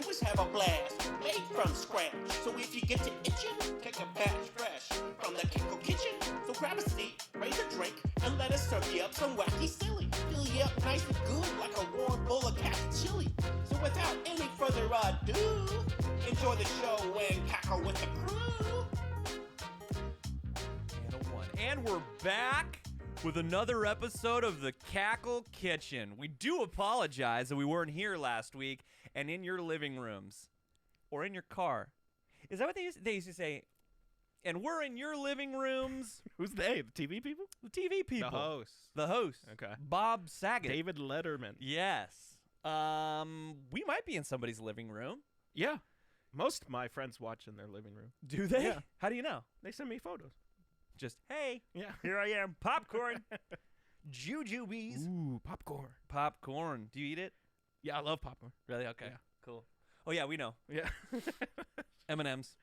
do is have a blast, made from scratch. So if you get to itching, take a batch fresh from the Cackle kitchen. So grab a seat, raise a drink, and let us serve you up some wacky silly. Fill you up nice and good like a warm bowl of cat chili. So without any further ado, enjoy the show and cackle with the crew. And a one. And we're back with another episode of the Cackle Kitchen. We do apologize that we weren't here last week and in your living rooms or in your car. Is that what they used to say? And we're in your living rooms. Who's they? The TV people? The TV people. The host. The host. Okay. Bob Saget. David Letterman. Yes. We might be in somebody's living room. Yeah. Most of my friends watch in their living room. Do they? Yeah. How do you know? They send me photos. Just, hey, Yeah. here I am, popcorn. Jujubes. Ooh, popcorn. Popcorn. Do you eat it? Yeah, I love popcorn. Really? Okay. Yeah. Cool. Oh, yeah, we know. Yeah. M&M's.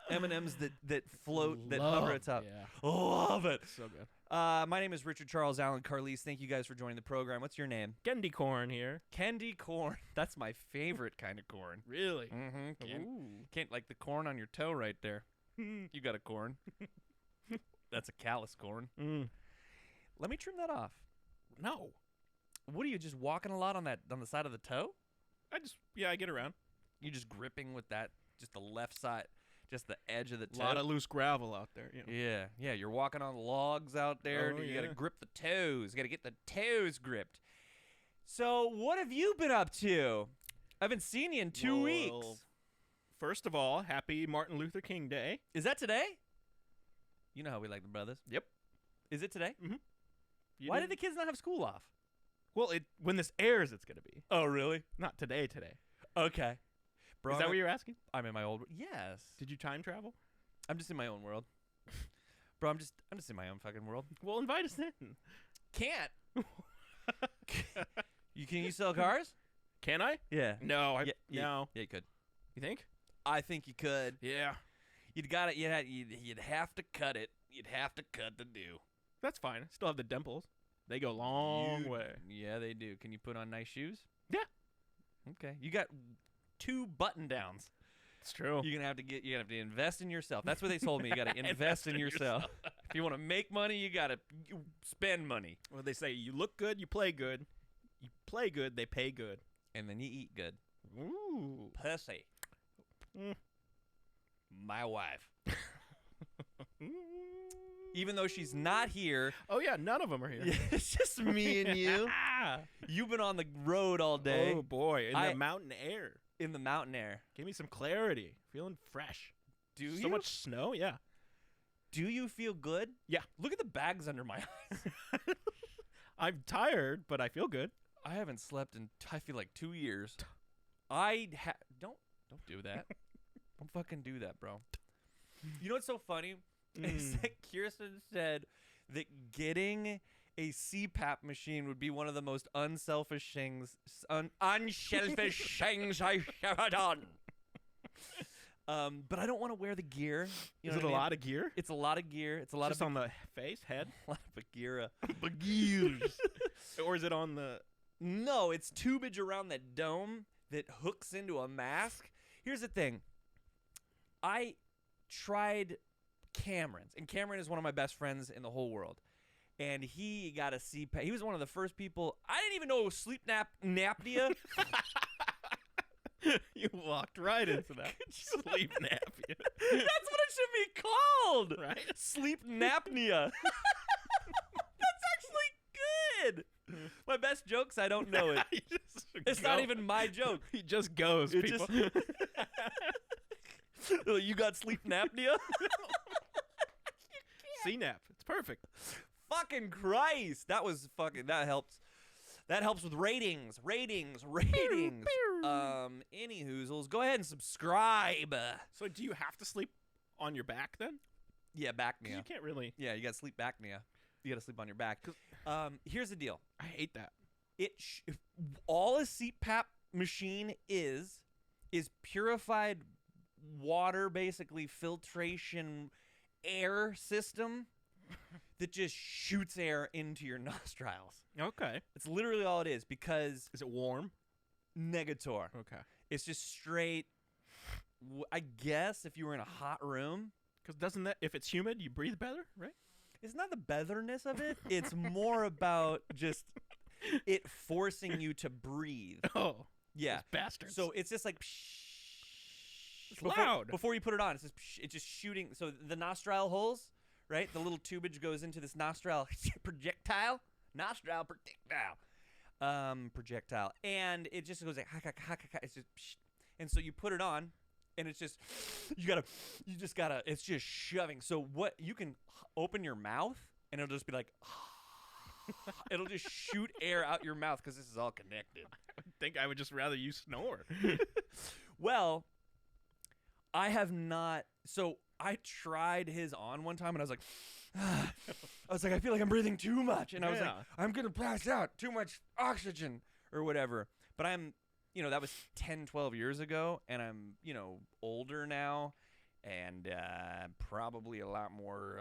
M&M's that float, that hover atop. Yeah. Love it. So good. My name is Richard Charles Allen Carlise. Thank you guys for joining the program. What's your name? Candy corn here. Candy corn. That's my favorite kind of corn. Really? Mm-hmm. Can't like the corn on your toe right there. You got a corn. That's a callus corn. Let me trim that off. No. What are you, just walking a lot on the side of the toe? I get around. You just gripping with that, just the left side, just the edge of the toe. A lot of loose gravel out there. You know. Yeah. You're walking on logs out there. Oh, You yeah. got to grip the toes. You got to get the toes gripped. So, what have you been up to? I haven't seen you in 2 weeks. First of all, happy Martin Luther King Day. Is that today? You know how we like the brothers. Yep. Is it today? Mm-hmm. Why did the kids not have school off? Well, when this airs, it's going to be. Oh, really? Not today. Okay. Bro, Is that what you're asking? I'm in my old... Yes. Did you time travel? I'm just in my own world. Bro, I'm just in my own fucking world. Well, invite us in. Can't. Can you sell cars? Can I? Yeah. No. No. No. Yeah, you could. You think? I think you could. Yeah. You'd got it. You'd have to cut it. You'd have to cut the do. That's fine. I still have the dimples. They go a long way. Yeah, they do. Can you put on nice shoes? Yeah. Okay. You got 2 button downs. It's true. You're gonna have to invest in yourself. That's what they told me. You got to invest in yourself. If you want to make money, you got to spend money. Well, they say you look good, you play good. You play good, they pay good. And then you eat good. Ooh. Pussy. My wife. Even though she's not here. Oh, yeah, none of them are here. It's just me and you. You've been on the road all day. Oh, boy. In the mountain air. In the mountain air. Give me some clarity. Feeling fresh. Do you? So much snow? Yeah. Do you feel good? Yeah. Look at the bags under my eyes. I'm tired, but I feel good. I haven't slept in, I feel like 2 years. Don't do that. Don't fucking do that, bro. You know what's so funny? Is that Kirsten said that getting a CPAP machine would be one of the most unselfish things, unselfish things I've ever done. But I don't want to wear the gear. You know Is it a lot of gear? It's a lot of gear. It's a lot Just of on the face, head? a lot of Bagheera. Gears. Or is it on the... No, it's tubage around that dome that hooks into a mask. Here's the thing. I tried Cameron's, and Cameron is one of my best friends in the whole world. And he got a CPAP. He was one of the first people. I didn't even know it was sleep apnea. You walked right into that. Sleep napkin. That's what it should be called. Right? Sleep apnea. That's actually good. My best jokes, I don't know it. It's not even my joke. He just goes, It people. You got sleep apnea? CNAP. It's perfect. Fucking Christ. That helps. That helps with ratings. Any hoozles, go ahead and subscribe. So do you have to sleep on your back then? Yeah, back You apnea. can't really. Yeah, you got to sleep back apnea. You got to sleep on your back. Here's the deal. I hate that. All a CPAP machine is purified water, basically filtration air system that just shoots air into your nostrils. Okay. It's literally all it is, because Is it warm? Negator. Okay. It's just straight. I guess if you were in a hot room, Because doesn't that, if it's humid, you breathe better, right? it's not the beatherness of it. It's more about just it forcing you to breathe. Oh, Yeah. those bastards. So it's just like it's loud. before you put it on. It's just shooting. So the nostril holes, right? The little tubage goes into this nostril projectile, projectile, and it just goes like it's just, and so you put it on, and it's just it's just shoving. So what you can open your mouth, and it'll just be like. It'll just shoot air out your mouth because this is all connected. I think I would just rather you snore. Well, I have not. So I tried his on one time, and I was like, I feel like I'm breathing too much, and I was like, I'm gonna pass out. Too much oxygen or whatever. But I'm, that was 10, 12 years ago, and I'm, older now. And probably a lot more,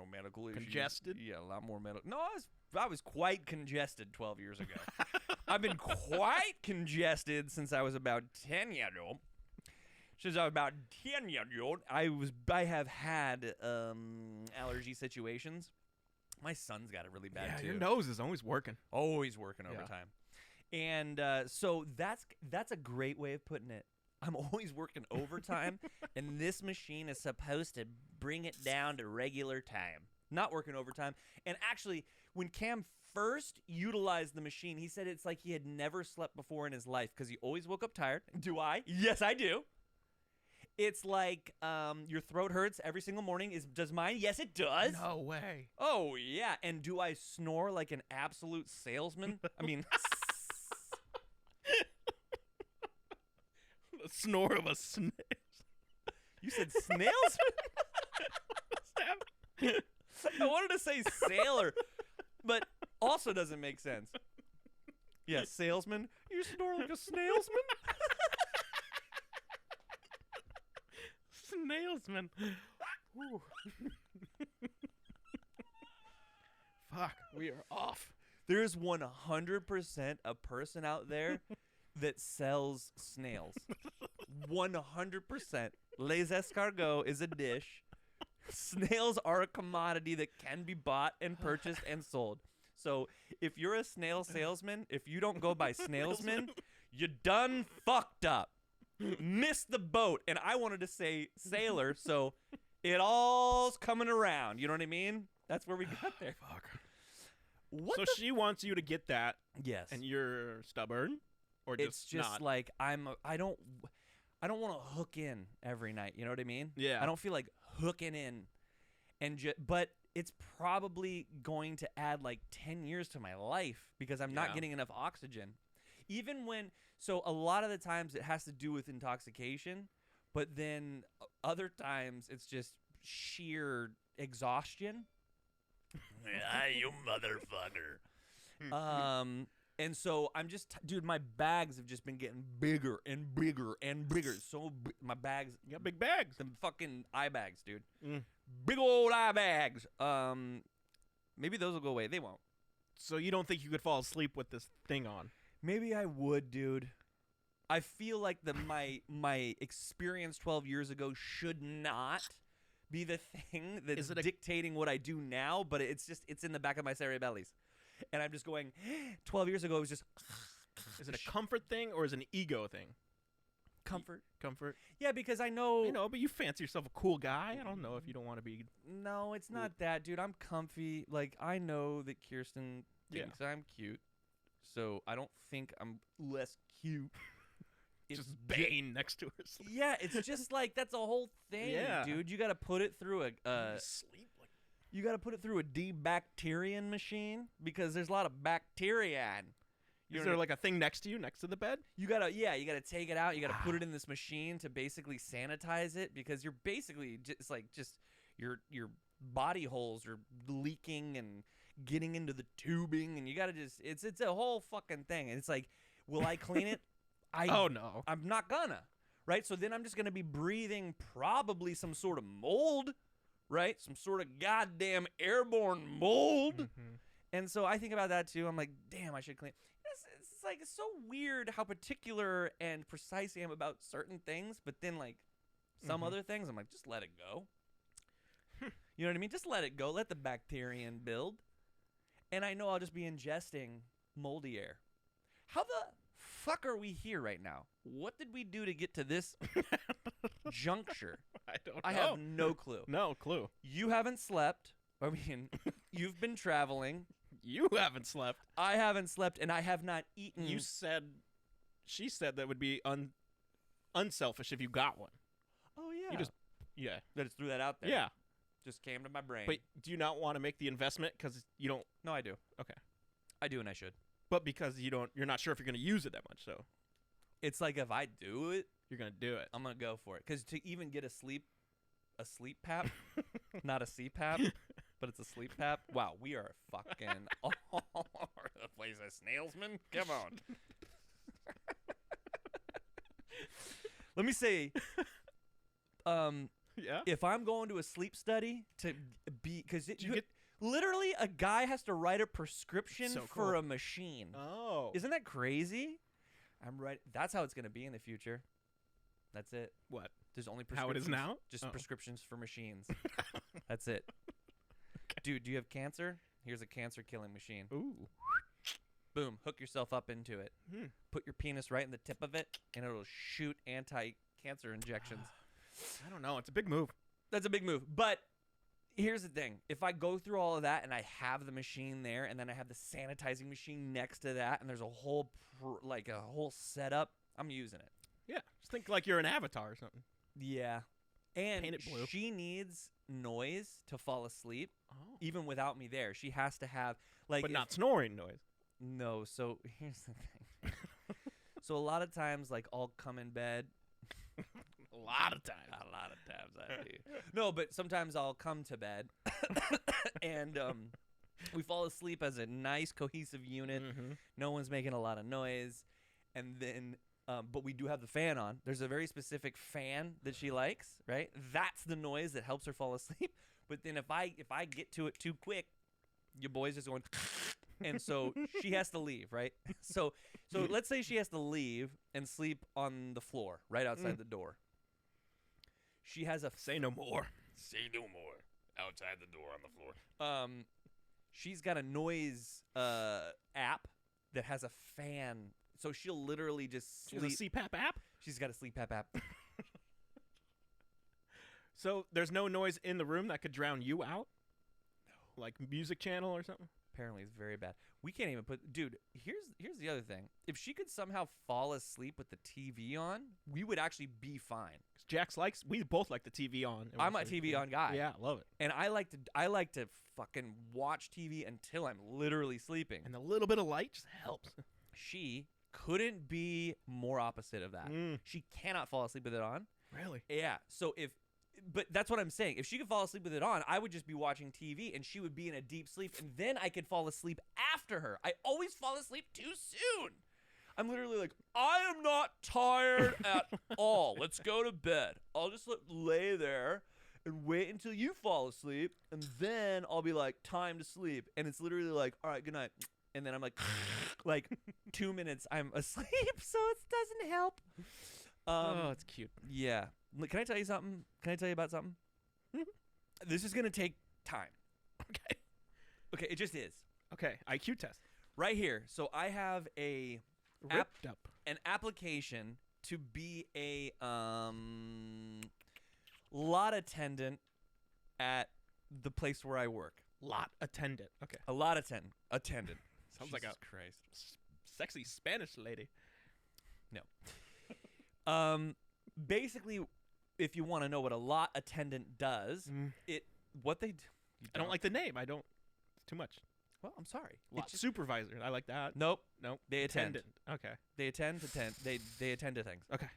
medical issues. Congested? Yeah, a lot more medical. No, I was quite congested 12 years ago. I've been quite congested since I was about 10 years old. Since I was about 10 years old, I have had allergy situations. My son's got it really bad too. Your nose is always working. Always working overtime. And so that's a great way of putting it. I'm always working overtime, and this machine is supposed to bring it down to regular time. Not working overtime. And actually, when Cam first utilized the machine, he said it's like he had never slept before in his life because he always woke up tired. Do I? Yes, I do. It's like your throat hurts every single morning. Does mine? Yes, it does. No way. Oh, yeah. And do I snore like an absolute salesman? I mean... The snore of a snail. You said snails? I wanted to say sailor, but also doesn't make sense. Yeah, salesman. You snore like a snailsman? Snailsman. Fuck, we are off. There's 100% a person out there that sells snails. 100%. Les escargots is a dish. Snails are a commodity that can be bought and purchased and sold. So if you're a snail salesman, if you don't go by Snailsman, you done fucked up. Missed the boat. And I wanted to say sailor, so it all's coming around. You know what I mean? That's where we got there. Fuck. What so she wants you to get that. Yes. And you're stubborn? Or it's just not? like I don't want to hook in every night. You know what I mean? Yeah. I don't feel like hooking in, but it's probably going to add like 10 years to my life because I'm not getting enough oxygen. Even so a lot of the times it has to do with intoxication, but then other times it's just sheer exhaustion. You motherfucker. And so I'm just, dude, my bags have just been getting bigger and bigger and bigger. So my bags. You got big bags. The fucking eye bags, dude. Big old eye bags. Maybe those will go away. They won't. So you don't think you could fall asleep with this thing on? Maybe I would, dude. I feel like my experience 12 years ago should not be the thing that's dictating what I do now, but it's in the back of my cerebellis. And I'm just going, 12 years ago, it was just... Is it a comfort thing or is it an ego thing? Comfort. Comfort? Yeah, because I know... but you fancy yourself a cool guy. I don't know if you don't want to be... No, it's not that, dude. I'm comfy. Like, I know that Kirsten thinks I'm cute, so I don't think I'm less cute. It's just Bane next to her. Yeah, it's just like, that's a whole thing, dude. You got to put it through sleep like... You got to put it through a debacterian machine because there's a lot of bacteria in. Is there like a thing next to you, next to the bed? You gotta take it out. You gotta put it in this machine to basically sanitize it because you're basically just your body holes are leaking and getting into the tubing, and you gotta it's a whole fucking thing. And it's like, will I clean it? Oh no, I'm not gonna. Right, so then I'm just gonna be breathing probably some sort of mold. Right? Some sort of goddamn airborne mold. And so I think about that too. I'm like, damn, I should clean. like it's so weird how particular and precise I am about certain things, but then like some other things, I'm like, just let it go. You know what I mean? Just let it go. Let the bacterium build. And I know I'll just be ingesting moldy air. How the fuck are we here right now? What did we do to get to this juncture? I don't know. I have no clue. No clue. You haven't slept. I mean, you've been traveling. You haven't slept. I haven't slept, and I have not eaten. She said that would be unselfish if you got one. Oh, yeah. You just, yeah. I just threw that out there. Yeah. Just came to my brain. But do you not want to make the investment because you don't? No, I do. Okay. I do, and I should. But because you're not sure if you're going to use it that much, so It's like if I do it, you're going to do it. I'm going to go for it. Because to even get a sleep pap, not a CPAP, but it's a sleep pap. Wow, we are fucking all over the place. A Snailsman? Come on. Let me say, Yeah. if I'm going to a sleep study to be, because literally a guy has to write a prescription So for cool. a machine. Oh. Isn't that crazy? I'm right. That's how it's going to be in the future. That's it. What? There's only How prescriptions. it is now? Just Oh. prescriptions for machines. That's it. Dude, do you have cancer? Here's a cancer-killing machine. Ooh. Boom. Hook yourself up into it. Hmm. Put your penis right in the tip of it, and it'll shoot anti-cancer injections. I don't know. It's a big move. That's a big move. But here's the thing. If I go through all of that and I have the machine there, and then I have the sanitizing machine next to that, and there's a whole whole setup, I'm using it. Yeah. Just think like you're an avatar or something. Yeah. And Paint it blue. she needs noise to fall asleep, Oh. even without me there. She has to have like But not snoring noise. No, so here's the thing. So a lot of times, like, I'll come in bed. A lot of times. A lot of times I do. No, but sometimes I'll come to bed, and we fall asleep as a nice, cohesive unit. Mm-hmm. No one's making a lot of noise, and then, but we do have the fan on. There's a very specific fan that she likes, right? That's the noise that helps her fall asleep. But then if I get to it too quick, your boy's just going, and so she has to leave, right? So let's say she has to leave and sleep on the floor right outside the door. She has a Say no more. say no more outside the door on the floor. She's got a noise app that has a fan, so she'll literally just She sleep. has a CPAP app. She's got a sleep app. So there's no noise in the room that could drown you out? No. Like music channel or something? Apparently, it's very bad. We can't even put. Dude, here's the other thing. If she could somehow fall asleep with the TV on, we would actually be fine. Jax we both like the TV on. I'm a TV on guy. Yeah, love it. And I like to fucking watch TV until I'm literally sleeping. And a little bit of light just helps. She couldn't be more opposite of that. She cannot fall asleep with it on. Really? Yeah. But that's what I'm saying. If she could fall asleep with it on, I would just be watching TV and she would be in a deep sleep, and then I could fall asleep after her. I always fall asleep too soon. I'm literally like, I am not tired at all. Let's go to bed. I'll just lay there and wait until you fall asleep, and then I'll be like, time to sleep. And it's literally like, all right, good night. And then I'm like 2 minutes, I'm asleep, so it doesn't help. Oh, it's cute. Yeah. Can I tell you something? Can I tell you about something? This is going to take time. Okay. Okay, it just is. Okay, IQ test. Right here. So I have an Ripped up. application to be a lot attendant at the place where I work. Lot attendant. Okay. A lot attendant. Sounds like a Jesus Christ. sexy Spanish lady. Basically, if you want to know what a lot attendant does, what they do. I don't like the name. It's too much. Well, I'm sorry. Lot supervisor. I like that. Nope. Nope. They attend. Attendant. Okay. They attend to they attend to things. Okay.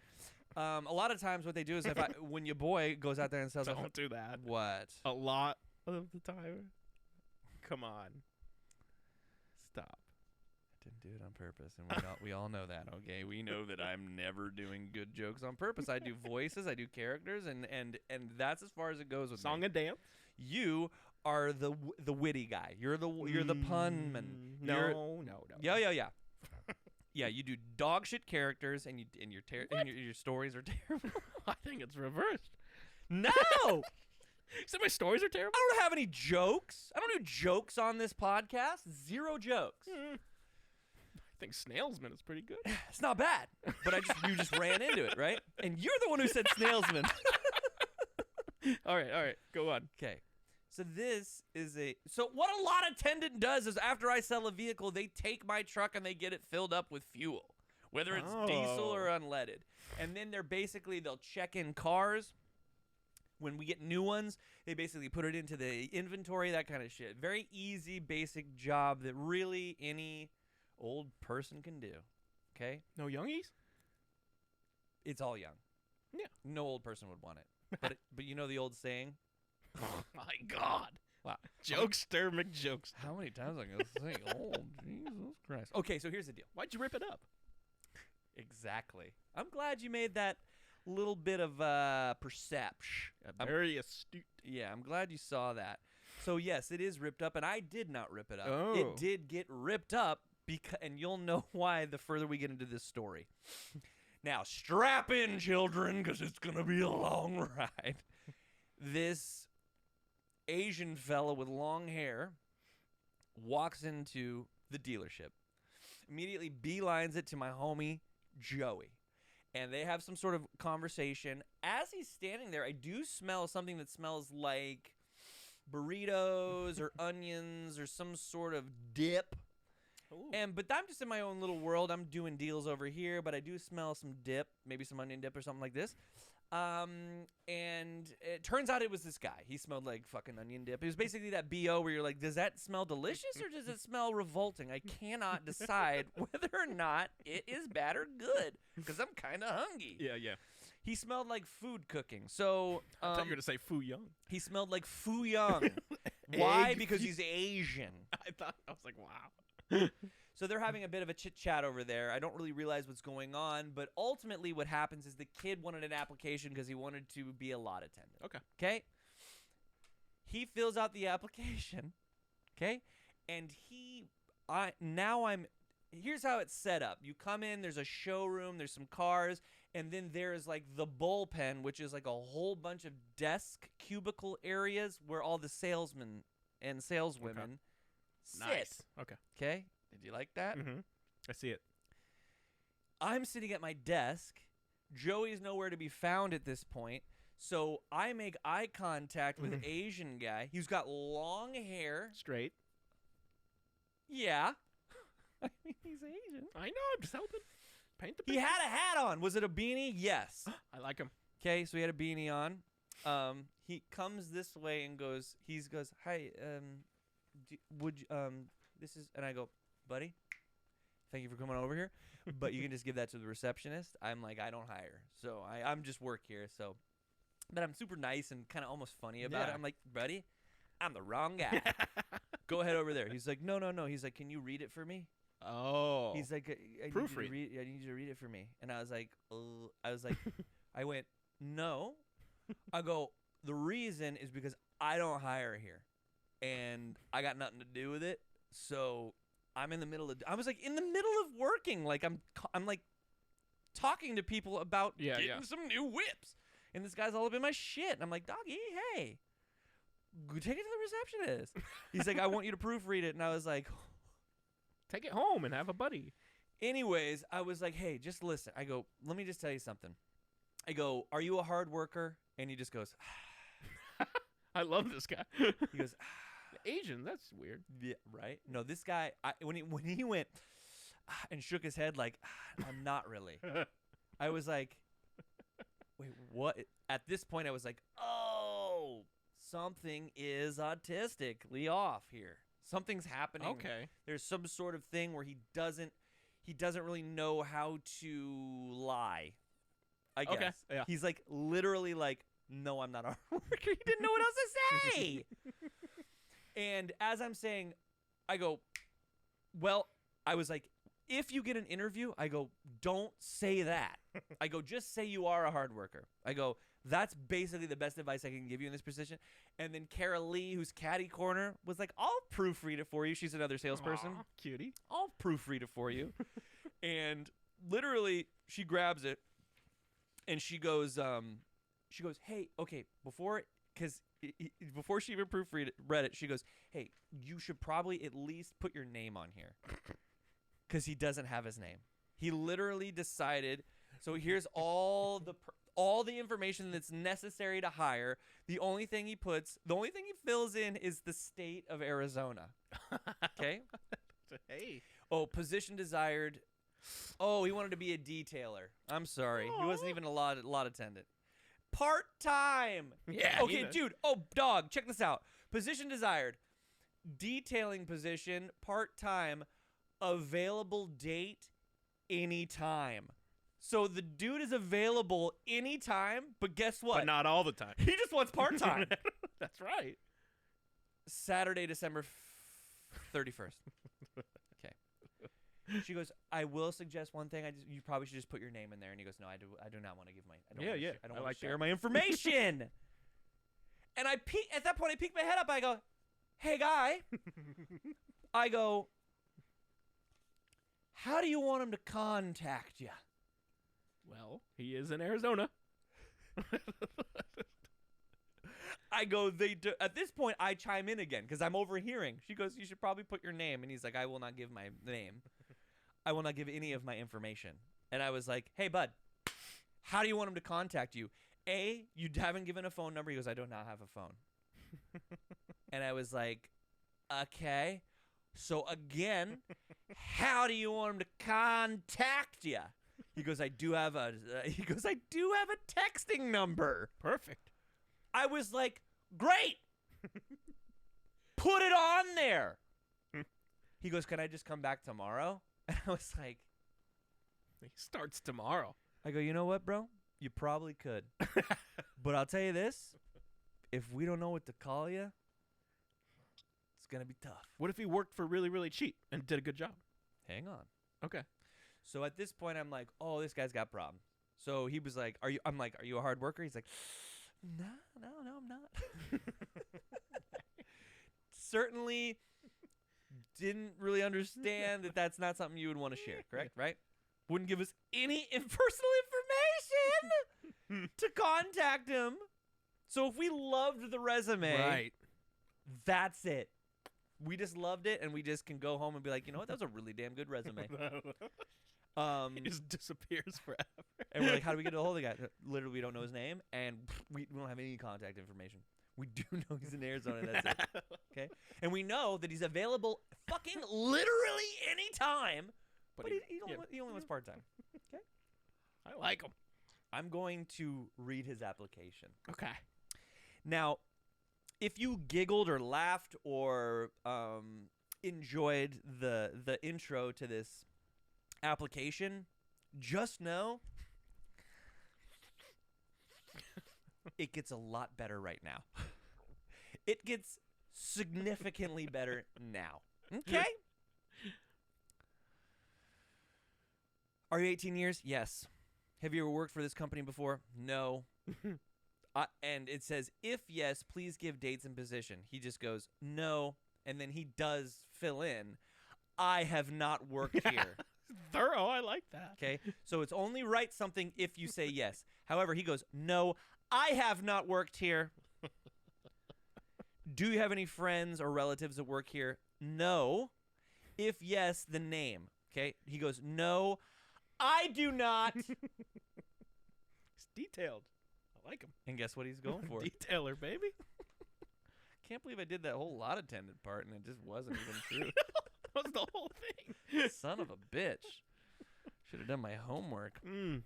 A lot of times what they do is when your boy goes out there and sells Don't do that. what? A lot of the time. Come on. Stop. Didn't do it on purpose, and we all know that. Okay, we know that I'm never doing good jokes on purpose. I do voices, I do characters, and that's as far as it goes with Song me. and dance. You are the witty guy. You're the pun man. No. Yeah. Yeah, you do dog shit characters, and your stories are terrible. I think it's reversed. No, So my stories are terrible. I don't have any jokes. I don't do jokes on this podcast. Zero jokes. I think Snailsman is pretty good. It's not bad, but you just ran into it, right? And you're the one who said Snailsman. All right, go on. Okay. So this is so what a lot attendant does is after I sell a vehicle, they take my truck and they get it filled up with fuel, whether it's diesel or unleaded. And then they'll check in cars. When we get new ones, they basically put it into the inventory, that kind of shit. Very easy, basic job that really any old person can do. Okay? No youngies? It's all young. Yeah. No old person would want it. But you know the old saying? Oh my God. Wow. Jokester McJokester. How many times am I going to say old? Jesus Christ. Okay, so here's the deal. Why'd you rip it up? Exactly. I'm glad you made that little bit of perception. Very astute. Yeah, I'm glad you saw that. So yes, it is ripped up, and I did not rip it up. Oh. It did get ripped up, and you'll know why the further we get into this story. Now, strap in, children, because it's going to be a long ride. This Asian fella with long hair walks into the dealership, immediately beelines it to my homie, Joey. And they have some sort of conversation. As he's standing there, I do smell something that smells like burritos or onions or some sort of dip. Ooh. But I'm just in my own little world. I'm doing deals over here, but I do smell some dip, maybe some onion dip or something like this. And it turns out it was this guy. He smelled like fucking onion dip. It was basically that BO where you're like, does that smell delicious or does it smell revolting? I cannot decide whether or not it is bad or good because I'm kind of hungry. Yeah. He smelled like food cooking. So I thought you were going to say Fu Young. he smelled like Fu Young. Why? Egg. Because he's Asian. I was like, wow. So they're having a bit of a chit-chat over there. I don't really realize what's going on, but ultimately what happens is the kid wanted an application because he wanted to be a lot attendant. Okay? He fills out the application, okay? And here's how it's set up. You come in, there's a showroom, there's some cars, and then there's like the bullpen, which is like a whole bunch of desk cubicle areas where all the salesmen and saleswomen sit. Nice. Okay? Did you like that? Mm-hmm. I see it. I'm sitting at my desk. Joey's nowhere to be found at this point. So I make eye contact with Asian guy. He's got long hair. Straight. Yeah. I mean, he's Asian. I know. I'm just helping. Paint the He picture. had a hat on. Was it a beanie? Yes. I like him. Okay, so he had a beanie on. He comes this way and goes, hi, this is, and I go, buddy, thank you for coming over here, but you can just give that to the receptionist. I'm like, I don't hire, so I'm just work here, so, but I'm super nice and kind of almost funny about it. I'm like, buddy, I'm the wrong guy. Go ahead over there. He's like, no. He's like, can you read it for me? Oh. He's like, I proofread. need you to read it for me. And I was like, I went, no. I go, the reason is because I don't hire here, and I got nothing to do with it. So I'm in the middle of. I was like in the middle of working, like I'm like talking to people about getting some new whips, and this guy's all up in my shit. And I'm like, doggy, hey, go take it to the receptionist. He's like, I want you to proofread it, and I was like, take it home and have a buddy. anyways, I was like, hey, just listen. I go, let me just tell you something. I go, are you a hard worker? And he just goes, I love this guy. he goes, Asian, that's weird. yeah, right? No, this guy, when he went and shook his head like, I'm not really. I was like, wait, what? At this point, I was like, oh, something is autistically off here. Something's happening. Okay. There's some sort of thing where he doesn't really know how to lie. I guess. Okay, yeah. He's like literally like, no, I'm not a hard worker. He didn't know what else to say. And as I'm saying, I go, well, I was like, if you get an interview, I go, don't say that. I go, just say you are a hard worker. I go, that's basically the best advice I can give you in this position. And then Kara Lee, who's caddy corner, was like, I'll proofread it for you. She's another salesperson. Aw, cutie. I'll proofread it for you. And literally, she grabs it, and she goes, hey, okay, before she even read it, she goes, hey, you should probably at least put your name on here, because he doesn't have his name. He literally decided. So here's all the information that's necessary to hire. The only thing he fills in is the state of Arizona. Okay. Hey. Oh, position desired. Oh, he wanted to be a detailer. I'm sorry. He wasn't even a lot attendant. Part-time. Yeah. Okay, dude. Oh, dog. Check this out. Position desired. Detailing position. Part-time. Available date. Anytime. So the dude is available anytime, but guess what? But not all the time. He just wants part-time. That's right. Saturday, December 31st. Okay. She goes, I will suggest one thing. You probably should just put your name in there. And he goes, no, I do not want to give my. I don't want to share my information. And at that point, I peek my head up. I go, hey, guy. I go, how do you want him to contact you? Well, he is in Arizona. I go, they do. At this point, I chime in again because I'm overhearing. She goes, you should probably put your name. And he's like, I will not give my name. I will not give any of my information. And I was like, hey, bud, how do you want him to contact you? A, you haven't given a phone number. He goes, I do not have a phone. And I was like, okay. So again, how do you want him to contact you? He goes, I do have a texting number. Perfect. I was like, great. Put it on there. He goes, can I just come back tomorrow? And I was like, he starts tomorrow. I go, you know what, bro? You probably could. But I'll tell you this. If we don't know what to call you, it's going to be tough. What if he worked for really, really cheap and did a good job? Hang on. Okay. So at this point, I'm like, oh, this guy's got problems. So he was like, are you a hard worker? He's like, no, I'm not. Certainly didn't really understand that that's not something you would want to share, correct? Right? Wouldn't give us any personal information to contact him. So if we loved the resume, right, that's it. We just loved it, and we just can go home and be like, you know what? That was a really damn good resume. He just disappears forever. And we're like, how do we get a hold of the guy? Literally, we don't know his name, and we don't have any contact information. We do know he's in Arizona, and that's it. Okay? And we know that he's available fucking literally anytime, but he only wants part-time. Okay? I like him. I'm going to read his application. Okay. Now, if you giggled or laughed or enjoyed the intro to this application, just know it gets a lot better right now. It gets significantly better now. Okay? Are you 18 years? Yes. Have you ever worked for this company before? No. And it says, if yes, please give dates and position. He just goes, no. And then he does fill in, I have not worked here. Thorough. I like that. Okay. So it's only write something if you say yes. However, he goes, no, I have not worked here. Do you have any friends or relatives that work here? No. If yes, the name. Okay. He goes, no, I do not. He's detailed. I like him. And guess what he's going for? Detailer, baby. Can't believe I did that whole lot attendant part and it just wasn't even true. That was the whole thing. Son of a bitch. Should have done my homework. Mm.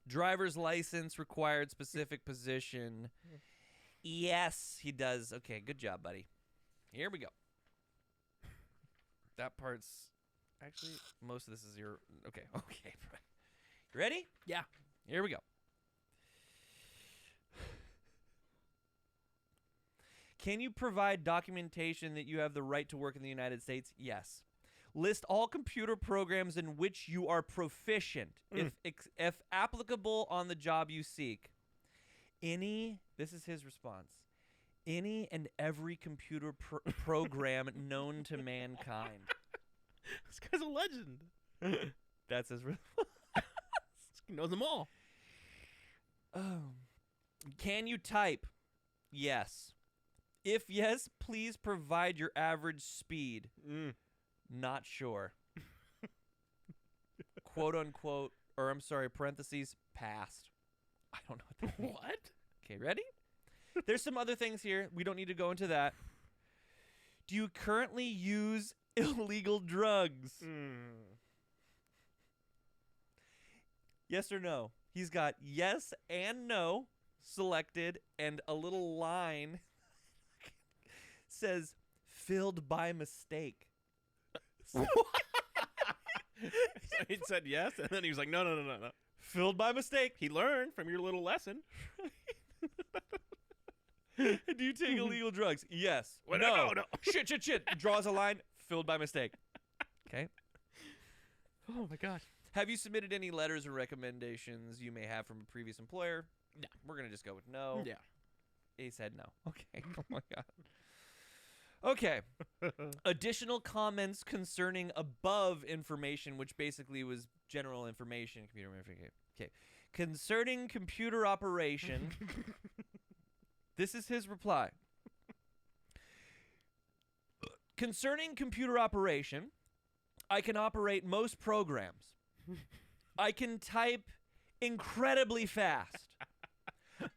Driver's license required, specific position. Yes, he does. Okay, good job, buddy. Here we go. That part's actually, most of this is your, okay. You ready? Yeah. Here we go. Can you provide documentation that you have the right to work in the United States? Yes. List all computer programs in which you are proficient, if applicable on the job you seek. This is his response, any and every computer program known to mankind. This guy's a legend. That's his. He knows them all. Can you type? Yes. If yes, please provide your average speed. Not sure. Quote unquote, or I'm sorry, parentheses, passed. I don't know what that means. What? Okay, ready? There's some other things here. We don't need to go into that. Do you currently use illegal drugs? Yes or no? He's got yes and no selected, and a little line says filled by mistake. So he said yes, and then he was like, no. Filled by mistake. He learned from your little lesson. Do you take illegal drugs? Yes. Well, no. no. Shit. Draws a line. Filled by mistake. Okay. Oh, my gosh. Have you submitted any letters or recommendations you may have from a previous employer? No. We're going to just go with no. Yeah. He said no. Okay. Oh, my God. Okay. Additional comments concerning above information, which basically was general information, computer information. Okay. Concerning computer operation. This is his reply. Concerning computer operation, I can operate most programs. I can type incredibly fast.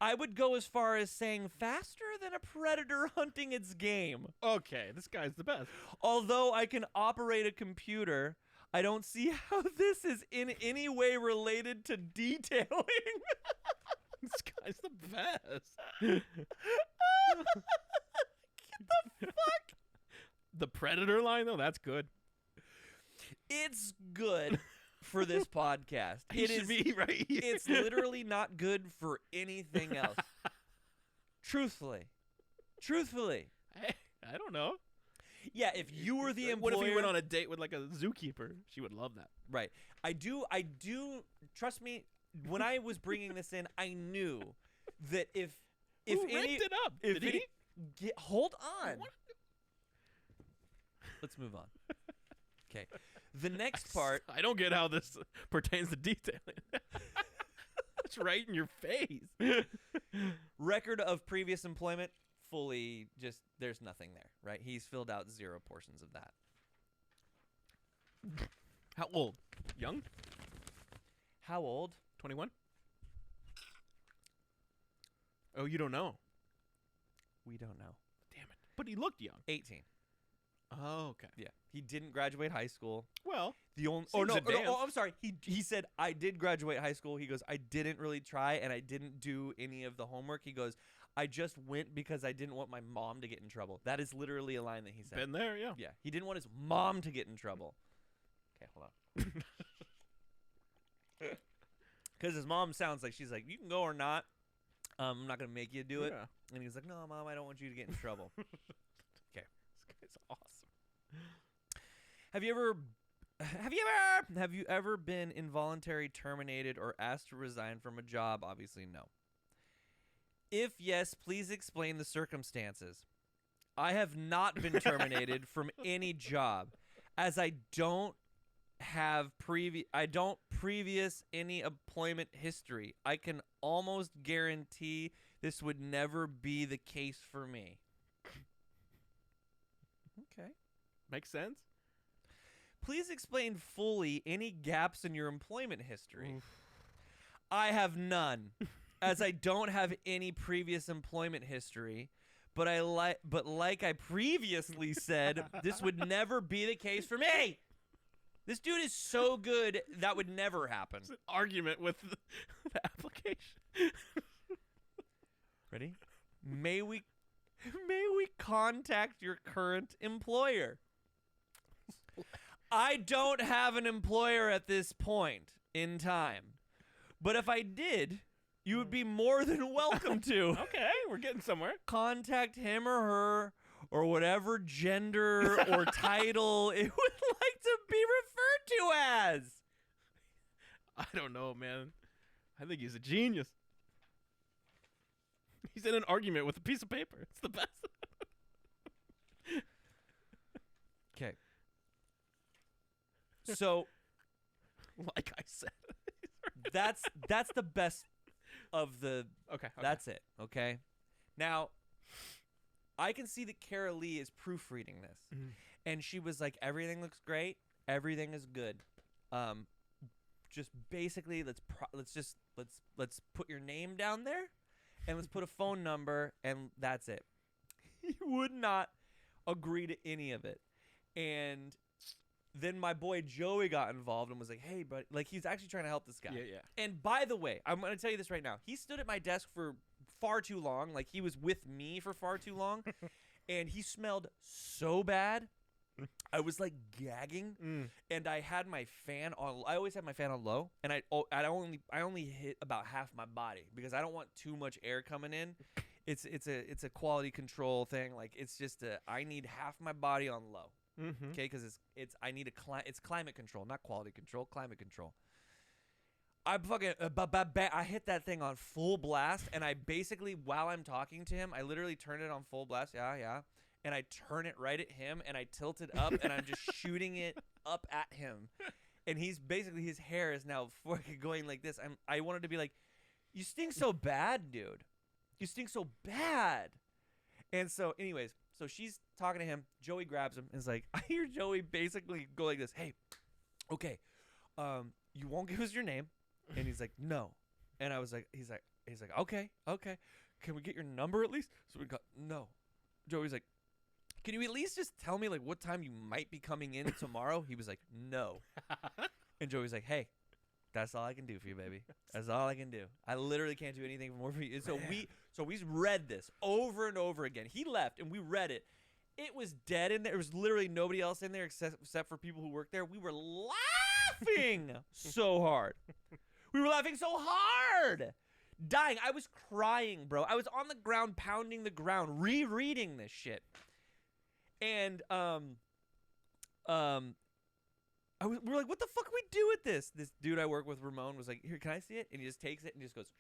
I would go as far as saying faster than a predator hunting its game. Okay, this guy's the best. Although I can operate a computer, I don't see how this is in any way related to detailing. This guy's the best. Get the fuck? The Predator line, though, that's good. It's good for this podcast. It should be right here. It's literally not good for anything else. Truthfully. I don't know. Yeah, if you were the employer. What if you went on a date with like a zookeeper? She would love that. Right. I do. Trust me. When I was bringing this in, I knew that if Who any, ripped it up? if Did he? Hold on. What? Let's move on. Okay. The next part. I don't get how this pertains to detailing. It's right in your face. Record of previous employment, fully just, there's nothing there, right? He's filled out 0 portions of that. How old? Young? How old? 21? Oh, you don't know. We don't know. Damn it. But he looked young. 18. Oh, okay. Yeah. He didn't graduate high school. Well, The only Seems advanced. I'm sorry. He said I did graduate high school. He goes, I didn't really try and I didn't do any of the homework. He goes, I just went because I didn't want my mom to get in trouble. That is literally a line that he said. been there, yeah. Yeah. He didn't want his mom to get in trouble. Okay, hold on. Because his mom sounds like she's like, you can go or not. I'm not gonna make you do it. Yeah. And he's like, no, Mom, I don't want you to get in trouble. Okay. This guy's awesome. Have you ever been involuntary terminated or asked to resign from a job? Obviously, no. If yes, please explain the circumstances. I have not been terminated from any job, as I don't have previous any employment history. I can almost guarantee this would never be the case for me. Okay. Makes sense. Please explain fully any gaps in your employment history. I have none, as I don't have any previous employment history. But like I previously said, this would never be the case for me. This dude is so good that would never happen. It's an argument with the application. Ready? May we contact your current employer? I don't have an employer at this point in time. But if I did, you would be more than welcome to. Okay, we're getting somewhere. Contact him or her or whatever gender or title it would like to be referred to as. I don't know, man. I think he's a genius. He's in an argument with a piece of paper. It's the best. Okay. So Like I said. That's the best of the. Okay. That's it. Okay. Now, I can see that Kara Lee is proofreading this, and she was like, "Everything looks great. Everything is good. Just basically, let's put your name down there, and let's put a phone number, and that's it." He would not agree to any of it, and then my boy Joey got involved and was like, "Hey, but like he's actually trying to help this guy." Yeah. And by the way, I'm gonna tell you this right now. He stood at my desk for far too long. Like he was with me for far too long, and he smelled so bad. I was like gagging, and I had my fan on. I always have my fan on low, and I only hit about half my body because I don't want too much air coming in. It's a quality control thing. Like it's just I need half my body on low. Okay, because it's climate control, not quality control. Climate control. I fucking I hit that thing on full blast, and I basically while I'm talking to him, I literally turn it on full blast. Yeah. And I turn it right at him, and I tilt it up, and I'm just shooting it up at him. And he's basically, his hair is now fucking going like this. I wanted to be like, "You stink so bad, dude. You stink so bad." And so, anyways, so she's talking to him. Joey grabs him and is like, I hear Joey basically go like this. "Hey, okay, you won't give us your name?" And he's like, "No." And I was like, he's like, okay. Can we get your number at least? So we got, no. Joey's like, "Can you at least just tell me like what time you might be coming in tomorrow?" He was like, "No." And Joey's like, "Hey, that's all I can do for you, baby. That's all I can do. I literally can't do anything more for you." And so we read this over and over again. He left and we read it. It was dead in there. There was literally nobody else in there except for people who worked there. We were laughing so hard. We were laughing so hard. Dying. I was crying, bro. I was on the ground pounding the ground rereading this shit. And we were like, "What the fuck we do with this?" This dude I work with, Ramon, was like, "Here, can I see it?" And he just takes it and just goes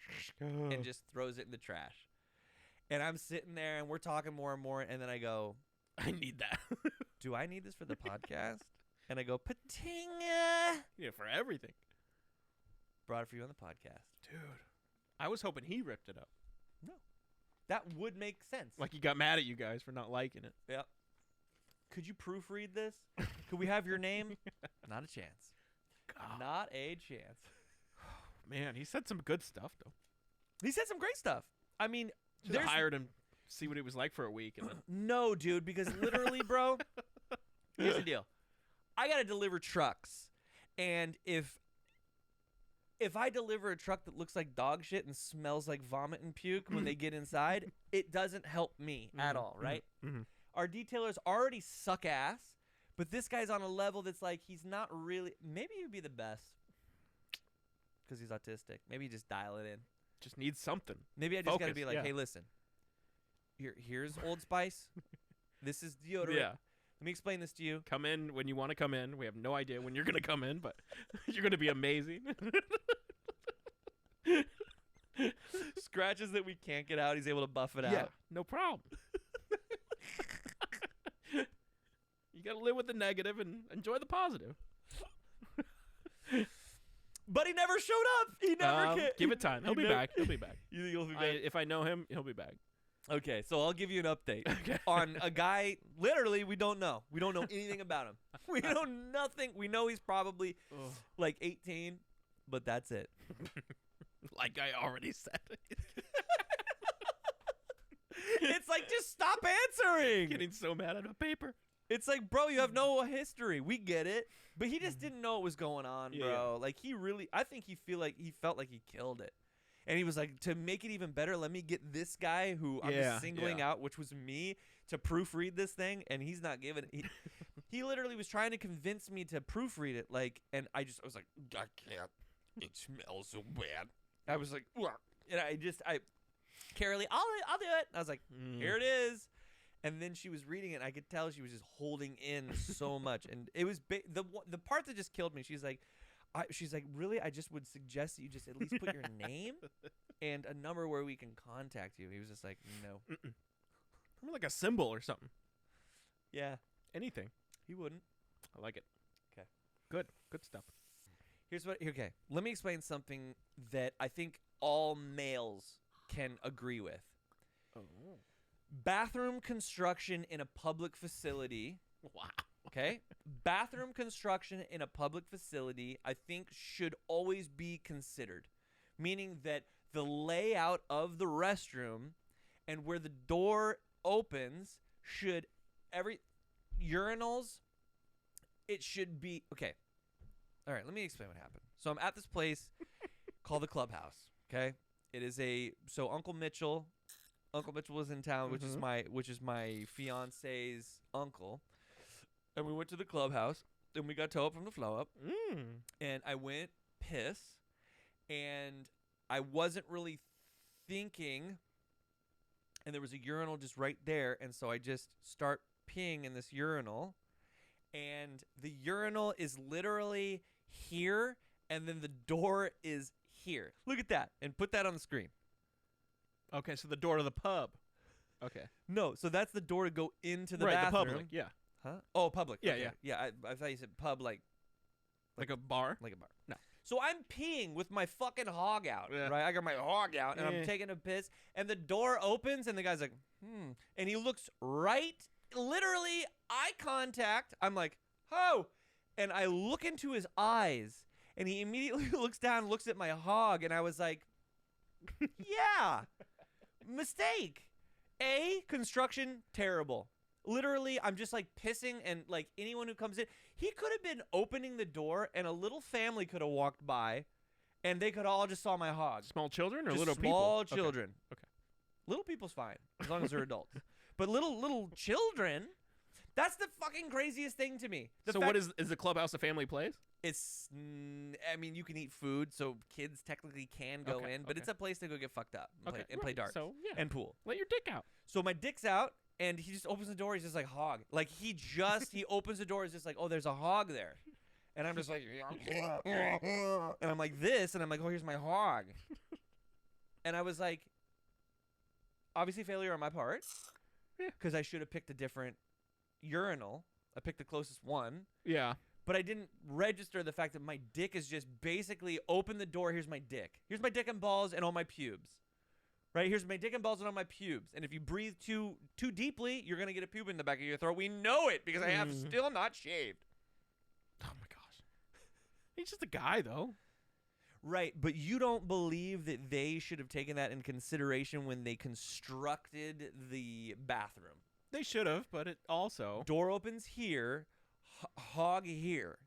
and just throws it in the trash. And I'm sitting there and we're talking more and more, and then I go, I need that. "Do I need this for the podcast?" And I go, "Pating." Yeah, for everything. Brought it for you on the podcast. Dude, I was hoping he ripped it up. No. That would make sense. Like he got mad at you guys for not liking it. Yep. Could you proofread this? Could we have your name? Not a chance. God. Not a chance. Man, he said some good stuff though. He said some great stuff. I mean, Should have hired him, see what it was like for a week. And then no, dude, because literally, bro, here's the deal. I gotta deliver trucks, and if I deliver a truck that looks like dog shit and smells like vomit and puke when they get inside, it doesn't help me at all, right? Mm-hmm. Our detailers already suck ass, but this guy's on a level that's like he's not really. Maybe he would be the best because he's autistic. Maybe just dial it in. Just needs something. Maybe I just gotta be like, yeah. "Hey, listen. Here's Old Spice. This is deodorant. Yeah. Let me explain this to you. Come in when you want to come in. We have no idea when you're going to come in, but you're going to be amazing." Scratches that we can't get out. He's able to buff it Yeah, out. no problem. You got to live with the negative and enjoy the positive. But he never showed up. He never came. Give it time. He'll be back. He'll be back. You think he'll be back? If I know him, he'll be back. Okay, so I'll give you an update Okay. on a guy. Literally, we don't know. We don't know anything about him. We know nothing. We know he's probably like 18, but that's it. Like I already said. It's like, just stop answering. Getting so mad at a paper. It's like, bro, you have no history. We get it. But he just didn't know what was going on, bro. Yeah. Like, I think he felt like he killed it. And he was like, to make it even better, let me get this guy who I'm just singling out, which was me, to proofread this thing. And he's not giving it. He literally was trying to convince me to proofread it. Like, and I was like, "I can't. It smells so bad." I was like, "Ugh." And Carolee, I'll do it. And I was like, "Here it is." And then she was reading it. And I could tell she was just holding in so much. And it was the part that just killed me. She's like, "Really? I just would suggest that you just at least put your name and a number where we can contact you." He was just like, "No." Maybe like a symbol or something. Yeah. Anything. He wouldn't. I like it. Okay. Good stuff. Okay, let me explain something that I think all males can agree with. Oh. Bathroom construction in a public facility. Wow. Okay? Bathroom construction in a public facility, I think, should always be considered. Meaning that the layout of the restroom and where the door opens should urinals, it should be okay. All right, let me explain what happened. So I'm at this place called the Clubhouse. Okay, it is so Uncle Mitchell was in town, which is my fiance's uncle, and we went to the Clubhouse and we got toe up from the flow up, and I went piss, and I wasn't really thinking, and there was a urinal just right there, and so I just start peeing in this urinal, and the urinal is literally here, and then the door is here. Look at that, and put that on the screen. Okay, so the door to the pub. Okay. No, so that's the door to go into the right, bathroom. the public, yeah. Huh? Oh, public. Yeah, okay. Yeah. I thought you said pub like a bar? Like a bar. No. So I'm peeing with my fucking hog out, right? I got my hog out, and I'm taking a piss, and the door opens, and the guy's like, and he looks right, literally eye contact. I'm like, oh, and I look into his eyes, and he immediately looks down, looks at my hog, and I was like, yeah, mistake. Construction, terrible. Literally, I'm just like pissing, and like anyone who comes in, he could have been opening the door, and a little family could have walked by, and they could all just saw my hog. Small children or just little people? Small children. Okay. Little people's fine as long as they're adults, but little children, that's the fucking craziest thing to me. So what is the Clubhouse a family place? It's, I mean, you can eat food, so kids technically can go in, but it's a place to go get fucked up and play darts and pool. Let your dick out. So my dick's out, and he just opens the door. He's just like, hog. Like, he opens the door. He's just like, oh, there's a hog there. And I'm just like, and I'm like this, and I'm like, oh, here's my hog. And I was like, obviously failure on my part, because I should have picked a different urinal. I picked the closest one. Yeah. But I didn't register the fact that my dick is just basically open the door. Here's my dick. Here's my dick and balls and all my pubes. Right? Here's my dick and balls and all my pubes. And if you breathe too deeply, you're going to get a pube in the back of your throat. We know it because I have still not shaved. Oh, my gosh. He's just a guy, though. Right. But you don't believe that they should have taken that in consideration when they constructed the bathroom. They should have, but it also... Door opens here. Hog here.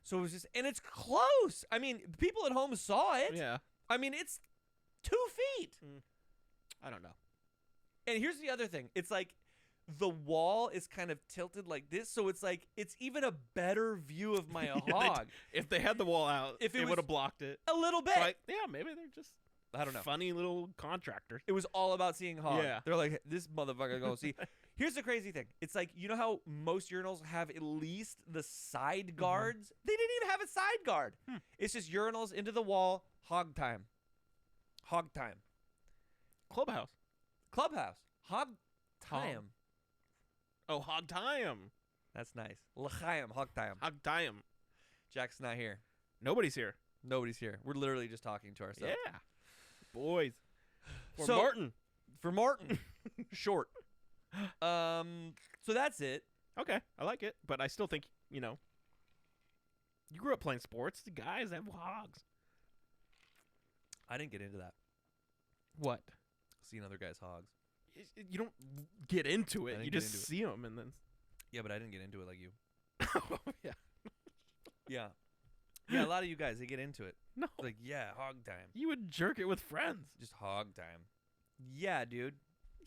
So it was just, and it's close. I mean, people at home saw it. Yeah. I mean, it's 2 feet. I don't know. And here's the other thing. It's like the wall is kind of tilted like this, so it's like it's even a better view of my hog. If they had the wall out, it would have blocked it. A little bit. But yeah, maybe they're just I don't know. Funny little contractors. It was all about seeing hog. Yeah. They're like, this motherfucker gonna see. Here's the crazy thing. It's like, you know how most urinals have at least the side guards? They didn't even have a side guard. It's just urinals into the wall. Hog time. Hog time. Clubhouse. Hog time. Oh, hog time. That's nice. L'chaim. Hog time. Hog time. Jack's not here. Nobody's here. Nobody's here. We're literally just talking to ourselves. Yeah. Boys. For Martin. Short. So that's it. Okay, I like it, but I still think, you grew up playing sports. The guys have hogs. I didn't get into that. What? Seeing other guys' hogs. You don't get into it. You just into see them and then. Yeah, but I didn't get into it like you. Oh, yeah. Yeah. Yeah, a lot of you guys, they get into it. No. It's like, yeah, hog time. You would jerk it with friends. Just hog time. Yeah, dude.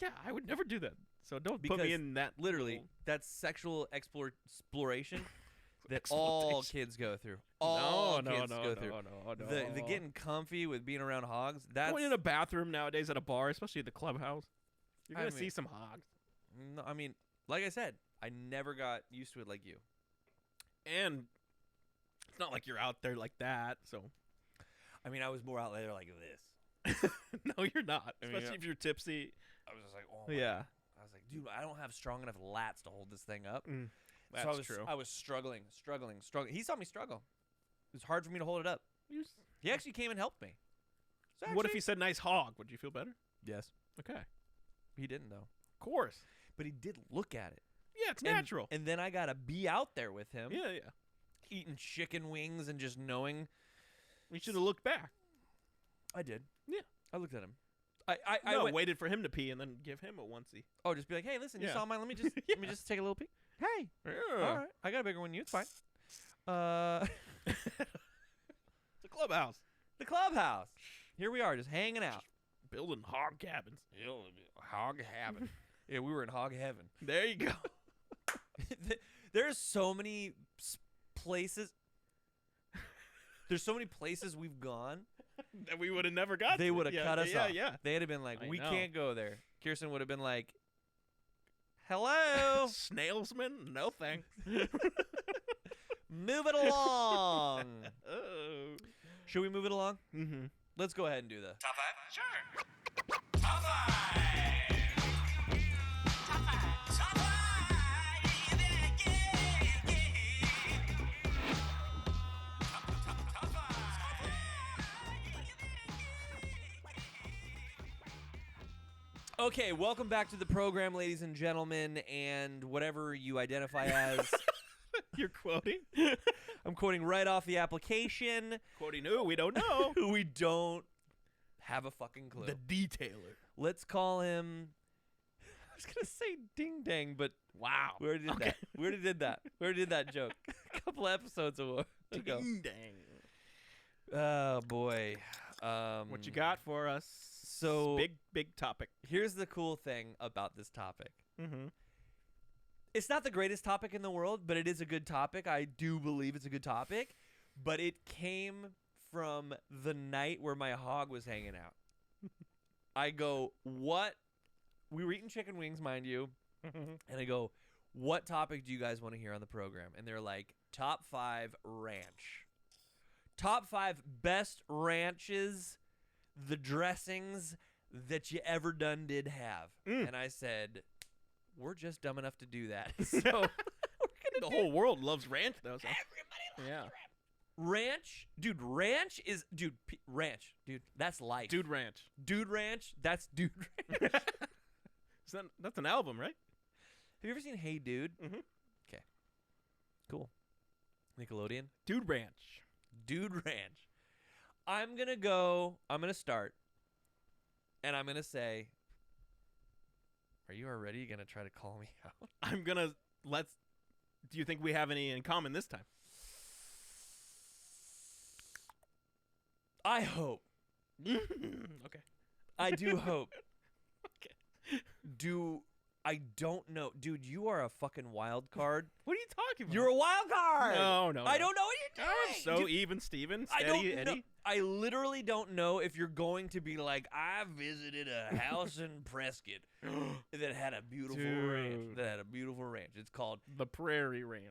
Yeah, I would never do that. So don't put me in that. Literally, that's sexual exploration that all kids go through. All kids go through. No. The getting comfy with being around hogs. That's going in a bathroom nowadays at a bar, especially at the Clubhouse. You're going to see some hogs. No, I mean, like I said, I never got used to it like you. And it's not like you're out there like that, so. I mean, I was more out there like this. No, you're not. Especially if you're tipsy. I was just like, oh, my God. I was like, dude, I don't have strong enough lats to hold this thing up. That's true. I was struggling. He saw me struggle. was hard for me to hold it up. He actually came and helped me. So What if actually- he said nice hog? Would you feel better? Yes. Okay. He didn't though. Of course. But he did look at it. Yeah, it's And- natural. And then I gotta be out there with him, Yeah, yeah. eating chicken wings and just knowing. We should have looked back. I did. Yeah. I looked at him. I No, went, waited for him to pee and then give him a onesie. oh, just be like, hey, listen, you Yeah. saw mine. Let me just let me just take a little peek. Hey, all right, I got a bigger one than you. It's fine. It's a clubhouse. The clubhouse. Here we are, just hanging out. Building hog cabins. Hog heaven. Yeah, we were in hog heaven. There you go. There's so many places. There's so many places we've gone. That we would have never got. They to. would have cut us yeah, off. Yeah, They'd have been like, I we know. can't go there. Kirsten would have been like, hello, Snailsman? No thanks. move it along. Oh. Should we move it along? Mm-hmm. Let's go ahead and do the Top 5? Sure. Top 5. Top 5. Top 5. Top 5. Okay, welcome back to the program, ladies and gentlemen, and whatever you identify as. You're quoting? I'm quoting right off the application. Quoting who? We don't know. We don't have a fucking clue. The detailer. Let's call him. I was gonna say Ding Dang, but Wow. we already did that. We already did that. We already did that joke a couple episodes ago. Ding dang. Oh boy. What you got for us? So big topic. here's the cool thing about this topic. Mm-hmm. It's not the greatest topic in the world, but it is a good topic. I do believe it's a good topic. But it came from the night where my hog was hanging out. I go, what? We were eating chicken wings, mind you. And I go, what topic do you guys want to hear on the program? And they're like, top 5 ranch. Top 5 best ranches, the dressings that you ever did have. Mm. And I said, we're just dumb enough to do that. So we're gonna The do whole world loves ranch, though. So. Everybody loves Yeah. ranch. Dude, ranch is ranch. Dude, that's life. Dude Ranch. Dude ranch, that's dude ranch. That's an album, right? Have you ever seen Hey Dude? Mhm. Okay. Cool. Nickelodeon. Dude Ranch. Dude Ranch. I'm going to start, and I'm going to say, are you already going to try to call me out? I'm gonna do you think we have any in common this time? I hope. Okay. I do hope. Okay. I don't know. Dude, you are a fucking wild card. What are you talking about? You're a wild card. No. I don't know what you're doing. I'm so Dude, even, Steven. I Steady, don't know. Eddie. I literally don't know if you're going to be like, I visited a house in Prescott that had a beautiful ranch. Dude. It's called The Prairie Ranch.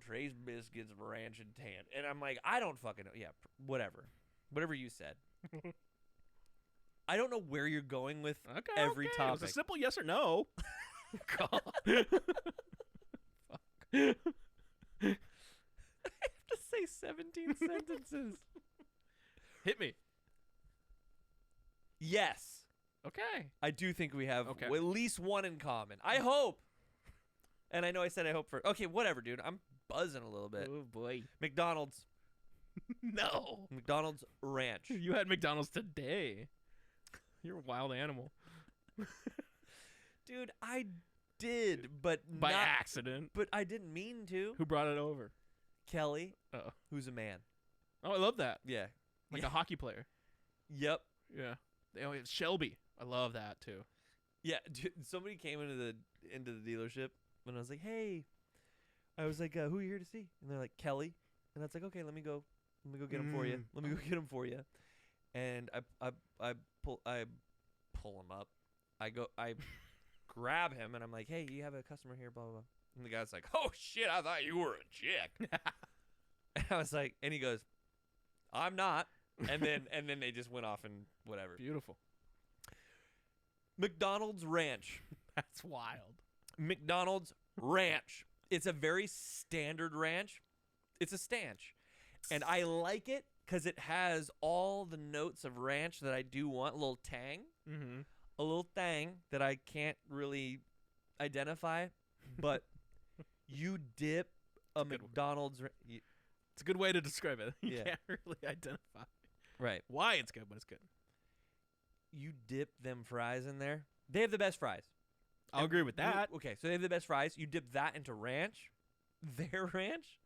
Trace Biscuits Ranch and Tan. And I'm like, I don't fucking know. Yeah, whatever. Whatever you said. I don't know where you're going with Okay. every okay. It was a topic. simple yes or no. God. I have to say 17 sentences. Hit me. Yes. Okay. I do think we have Okay. at least one in common. I hope. And I know I said I hope for. Okay, whatever, dude. I'm buzzing a little bit. Oh boy. McDonald's. No. McDonald's Ranch. You had McDonald's today. You're a wild animal. Dude, I did, but By not, accident. But I didn't mean to. Who brought it over? Kelly, Oh. who's a man. Oh, I love that. Yeah. Like Yeah. a hockey player. Yep. Yeah. Shelby. I love that too. Yeah. Dude, somebody came into the dealership and I was like, "Hey," I was like, "Who are you here to see?" And they're like, "Kelly," and I was like, "Okay, let me go get him for you. Let me go get him for you." And I pull him up. I grab him and I'm like, "Hey, you have a customer here, blah blah blah." And the guy's like, "Oh shit, I thought you were a chick." And I was like, and he goes, "I'm not." And then they just went off and whatever. Beautiful. McDonald's Ranch. That's wild. McDonald's Ranch. It's a very standard ranch. It's a stanch. And I like it because it has all the notes of ranch that I do want. A little tang. Mm-hmm. A little thing that I can't really identify. But you dip a good one. McDonald's... It's a good way to describe it. You Yeah. can't really identify Right. why it's good, but it's good. You dip them fries in there. They have the best fries. I'll agree with that. Okay, so they have the best fries. You dip that into ranch. Their ranch.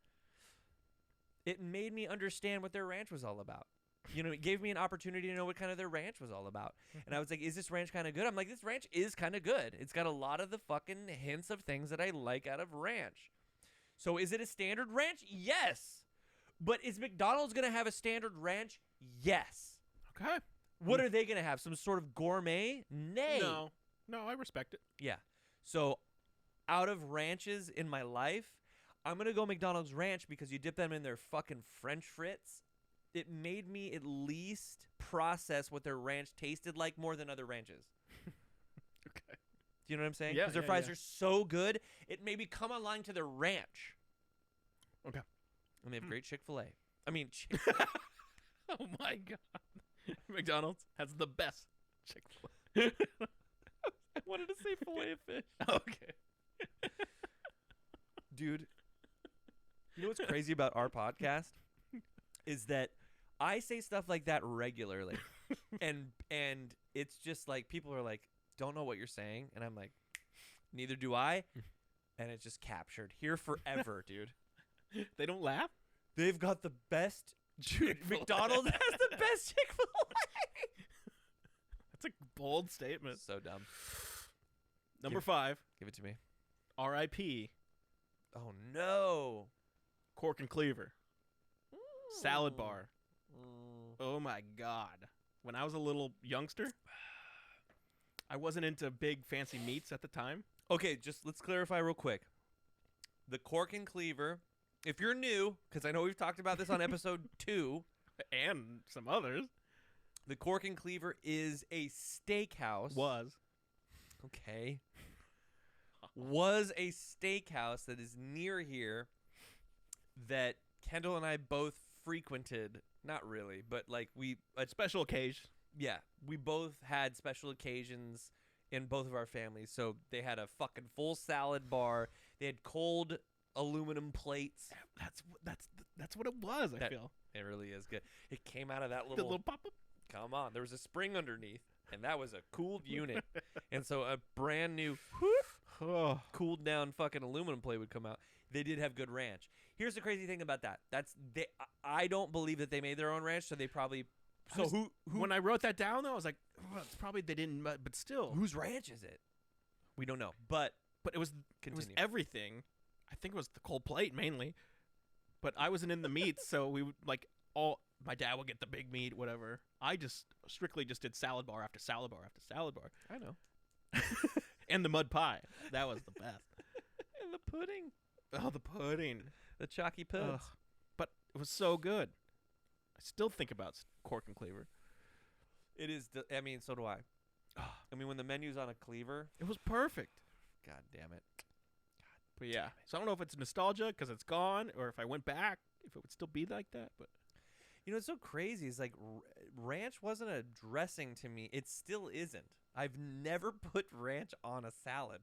It made me understand what their ranch was all about. You know, it gave me an opportunity to know what kind of their ranch was all about. And I was like, is this ranch kind of good? I'm like, this ranch is kind of good. It's got a lot of the fucking hints of things that I like out of ranch. So is it a standard ranch? Yes. But is McDonald's going to have a standard ranch? Yes. Okay. What are they going to have? Some sort of gourmet? Nay. No, I respect it. Yeah. So out of ranches in my life, I'm going to go McDonald's ranch because you dip them in their fucking French fries. It made me at least process what their ranch tasted like more than other ranches. Okay. Do you know what I'm saying? Yeah, Because their fries are so good, it made me come online to their ranch. Okay. And they have great Chick-fil-A. I mean, Oh my god. McDonald's has the best Chick-fil-A. I wanted to say filet of fish. Okay. Dude, you know what's crazy about our podcast? Is that I say stuff like that regularly. and it's just like people are like, don't know what you're saying. And I'm like, neither do I. And it's just captured here forever, dude. They don't laugh? They've got the best. Dude, Chick-fil-A. McDonald's has the best Chick-fil-A. That's a bold statement. So dumb. Number 5, Give it to me. R.I.P. Oh, no. Cork and Cleaver. Salad bar. Mm. Oh my god. When I was a little youngster, I wasn't into big fancy meats at the time. Okay, just let's clarify real quick. The Cork and Cleaver, if you're new, because I know we've talked about this on episode 2, And some others. the Cork and Cleaver is a steakhouse. Was. Okay. Was a steakhouse that is near here that Kendall and I both frequented. Not really, but like Special occasion. yeah, we both had special occasions in both of our families. So they had a fucking full salad bar. They had cold aluminum plates. That's what it was, I feel. It really is good. It came out of that The little little pop-up. come on. There was a spring underneath, and that was a cooled unit. And so a brand new Oh. cooled down fucking aluminum plate would come out. They did have good ranch. Here's the crazy thing about that. I don't believe that they made their own ranch, so they probably so who When I wrote that down, though, I was like, well, it's probably they didn't, but still. whose ranch is it? We don't know. But But it was continue. everything. I think it was the cold plate mainly. But I wasn't in the meats, so we would my dad would get the big meat, whatever. I just strictly just did salad bar after salad bar after salad bar. I know. And the mud pie. That was the best. And the pudding. Oh, the pudding. The chalky pudding. Ugh. But it was so good. I still think about Cork and Cleaver. It is. I mean, so do I. I mean, when the menu's on a cleaver, It was perfect. god damn it. But yeah, so I don't know if it's nostalgia because it's gone, or if I went back, if it would still be like that. But You know, what's so crazy is like ranch wasn't a dressing to me. It still isn't. I've never put ranch on a salad.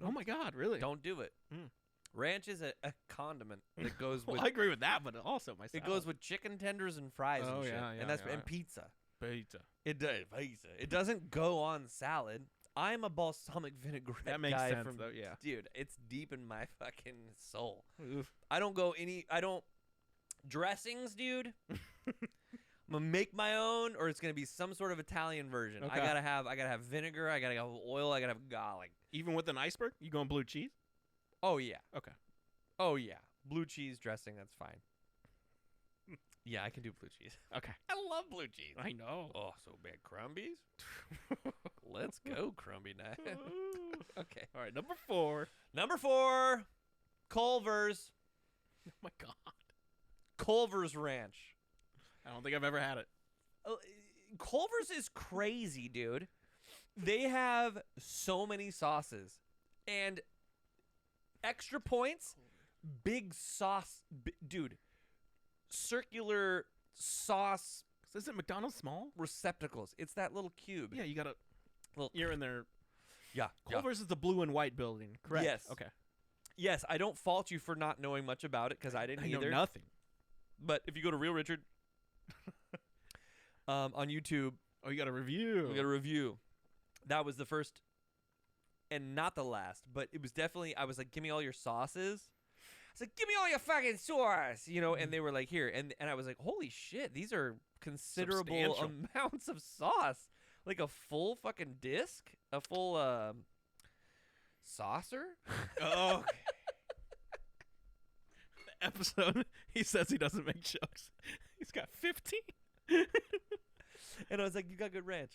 oh my god, really? Don't do it. Mm. Ranch is a condiment that goes Well, with I agree with that, but also my it goes with chicken tenders and fries Oh, and shit. yeah, and yeah, that's yeah. and pizza. pizza. It does pizza. It doesn't go on salad. I'm a balsamic vinaigrette That makes guy sense, from though. Yeah. dude, it's deep in my fucking soul. Oof. I don't dressings, dude. I'm gonna make my own, or it's gonna be some sort of Italian version. Okay. I gotta have vinegar. I gotta have oil. I gotta have garlic. Even with an iceberg, you going blue cheese? Oh yeah. Okay. Oh yeah. Blue cheese dressing. That's fine. Yeah, I can do blue cheese. Okay. I love blue cheese. I know. Oh, so bad crumbies. Let's go, crumby night. Okay. All right, number 4. Number 4, Culver's. Oh my god. Culver's Ranch. I don't think I've ever had it. Culver's is crazy, dude. They have so many sauces. And extra points, big sauce. Dude, circular sauce Isn't McDonald's small? receptacles. It's that little cube. Yeah, you got a Little- You're in there. Yeah. Culver's is the blue and white building, correct? Yes. Okay. Yes, I don't fault you for not knowing much about it because I didn't I know either. nothing. But if you go to Real Richard on YouTube, Oh, you got a review. we got a review. That was the first and not the last, but it was definitely, I was like, give me all your sauces. I was like, give me all your fucking sauce, and they were like, here. And I was like, holy shit, these are considerable Substantial. amounts of sauce. Like a full fucking disc? A full saucer? Oh. The episode, he says he doesn't make jokes. He's got 15. And I was like, you got good ranch.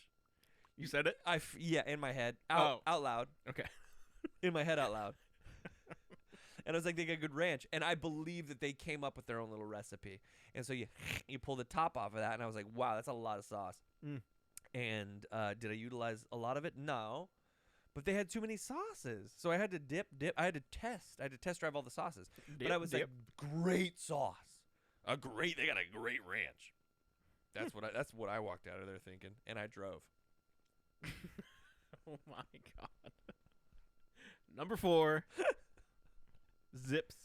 You said it? Yeah, in my head. Out loud. Okay. In my head out loud. And I was like, they got good ranch. And I believe that they came up with their own little recipe. And so you pull the top off of that, and I was like, wow, that's a lot of sauce. Mm. And did I utilize a lot of it? No. But they had too many sauces. So I had to dip. I had to test drive all the sauces. But I was like, great sauce. They got a great ranch. That's what I walked out of there thinking. And I drove. Oh my god. Number 4. Zips.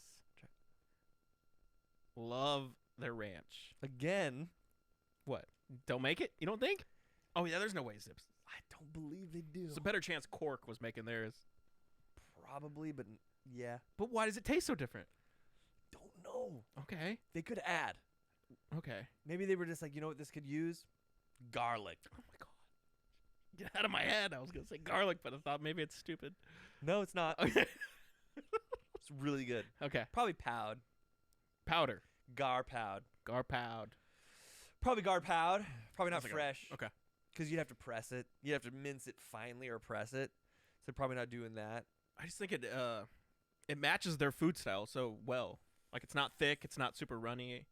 Love their ranch. Again. What? Don't make it? You don't think? Oh yeah, there's no way Zips. I don't believe they do. There's a better chance Cork was making theirs. Probably, but yeah. But why does it taste so different? Don't know. Okay. They could add. Okay. Maybe they were just like, you know what this could use? Garlic. Oh my god. Get out of my head. I was going to say garlic, but I thought maybe it's stupid. No, it's not. Okay. It's really good. Okay. Probably powd. Powder. Gar powd. Gar powd. Probably gar powd. Probably not Sounds like fresh. Okay. Because you'd have to press it. You'd have to mince it finely or press it. So probably not doing that. I just think it matches their food style so well. Like it's not thick, it's not super runny.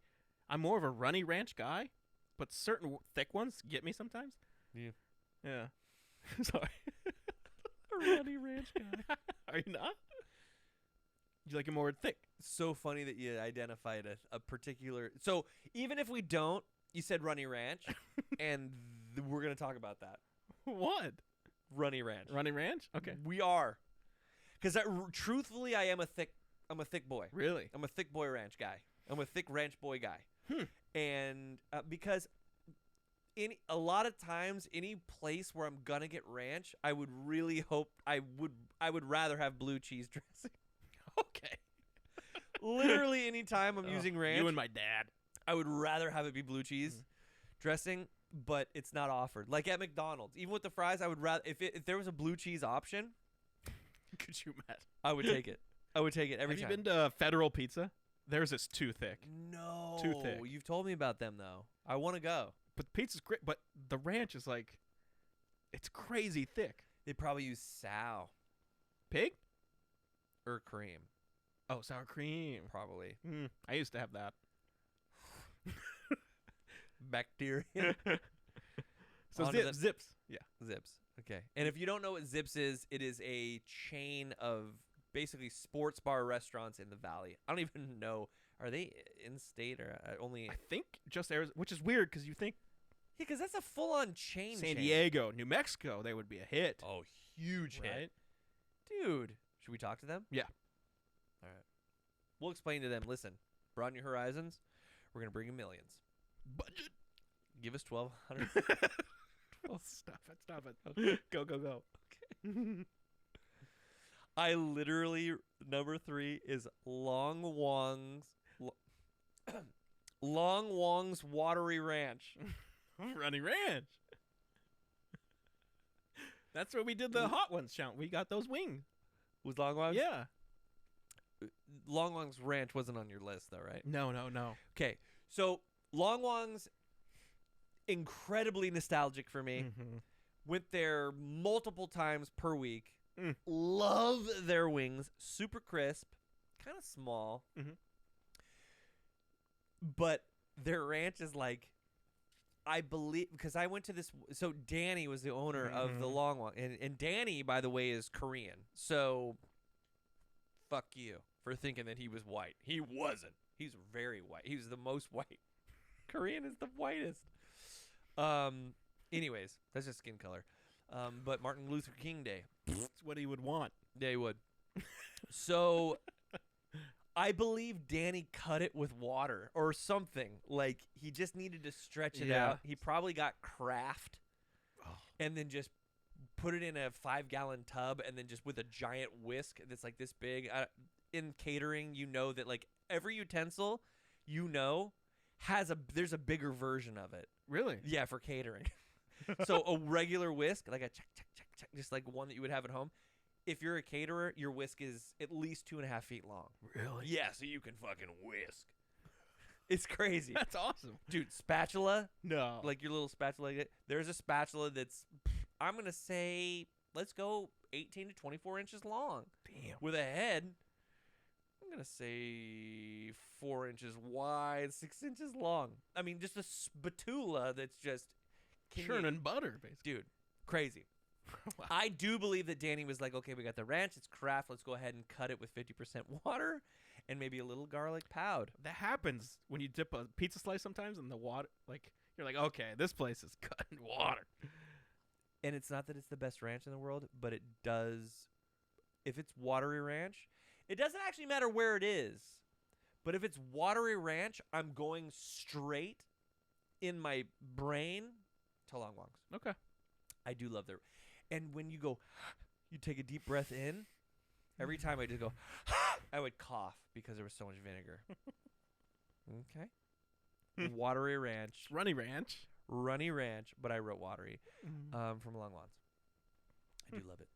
I'm more of a runny ranch guy, but certain thick ones get me sometimes. Yeah. Yeah. Sorry. A runny ranch guy. Are you not? You like it more thick? So funny that you identified a particular. So even if we don't, you said runny ranch, and we're gonna talk about that. What? Runny ranch. Runny ranch? Okay. We are. Because truthfully, I am a thick boy. Really? I'm a thick boy ranch guy. I'm a thick ranch boy guy. And because a lot of times, any place where I'm gonna get ranch, I would really hope I would rather have blue cheese dressing. Okay. Literally, any time I'm using ranch, You and my dad. I would rather have it be blue cheese dressing, but it's not offered. Like at McDonald's, even with the fries, I would rather if there was a blue cheese option, Could you imagine? I would take it. I would take it every time. Have you been to Federal Pizza? Theirs is too thick. No. Too thick. You've told me about them though. I want to go. But the pizza's great, but the ranch is like, it's crazy thick. They probably use sow Pig? or cream. Oh, sour cream. Probably. I used to have that. Bacteria. So Onto the- Zips. Yeah. Zips. Okay. And if you don't know what Zips is, it is a chain of basically sports bar restaurants in the valley. I don't even know. Are they in state or only? I think just Arizona, which is weird because you think Yeah, because that's a full-on chain. San Diego, New Mexico, they would be a hit. Oh, huge right? hit. Dude. Should we talk to them? Yeah. All right. We'll explain to them, listen, broaden your horizons. We're going to bring in millions. Budget. Give us 1,200. Oh, stop it. Stop it. Go, go, go. Okay. I literally, number 3 is Long Wong's Watery Ranch. Runny Ranch. That's where we did the hot ones, Sean. We got those wings. Was Long Wong's? Yeah. Long Wong's Ranch wasn't on your list, though, right? No, no, no. Okay. So, Long Wong's incredibly nostalgic for me. Mm-hmm. Went there multiple times per week. Mm. Love their wings. Super crisp. Kind of small. Mhm. But their ranch is like, I believe, because I went to this. So Danny was the owner of the Mhm. Long Wong. And Danny, by the way, is Korean. So fuck you for thinking that he was white. He wasn't. He's very white. He was the most white. Korean is the whitest. Anyways, that's just skin color. But Martin Luther King Day. That's what he would want. They would. So I believe Danny cut it with water or something. Like he just needed to stretch it Yeah. out. He probably got Kraft and then just put it in a 5-gallon tub and then just with a giant whisk that's like this big. In catering, you know that like every utensil, there's a bigger version of it. Really? Yeah, for catering. So a regular whisk, like a check, just like one that you would have at home. If you're a caterer, your whisk is at least 2.5 feet long. Really? Yeah, so you can fucking whisk. It's crazy. That's awesome. Dude, spatula, No. like your little spatula. There's a spatula that's, I'm going to say, let's go 18 to 24 inches long. Damn. With a head, I'm going to say 4 inches wide, 6 inches long. I mean, just a spatula that's just Churning butter, basically. Dude, crazy. Wow. I do believe that Danny was like, okay, we got the ranch, it's Kraft, let's go ahead and cut it with 50% water and maybe a little garlic powder. That happens when you dip a pizza slice sometimes in the water. Like, you're like, okay, this place is cut in water. And it's not that it's the best ranch in the world, but it does, if it's watery ranch, it doesn't actually matter where it is. But if it's watery ranch, I'm going straight in my brain to Long Wong's. Okay. I do love their, and when you go, you take a deep breath in. Every time I just go, I would cough because there was so much vinegar. Okay. Watery ranch, Runny ranch. runny ranch, but I wrote watery from Long Lawns. I do love it.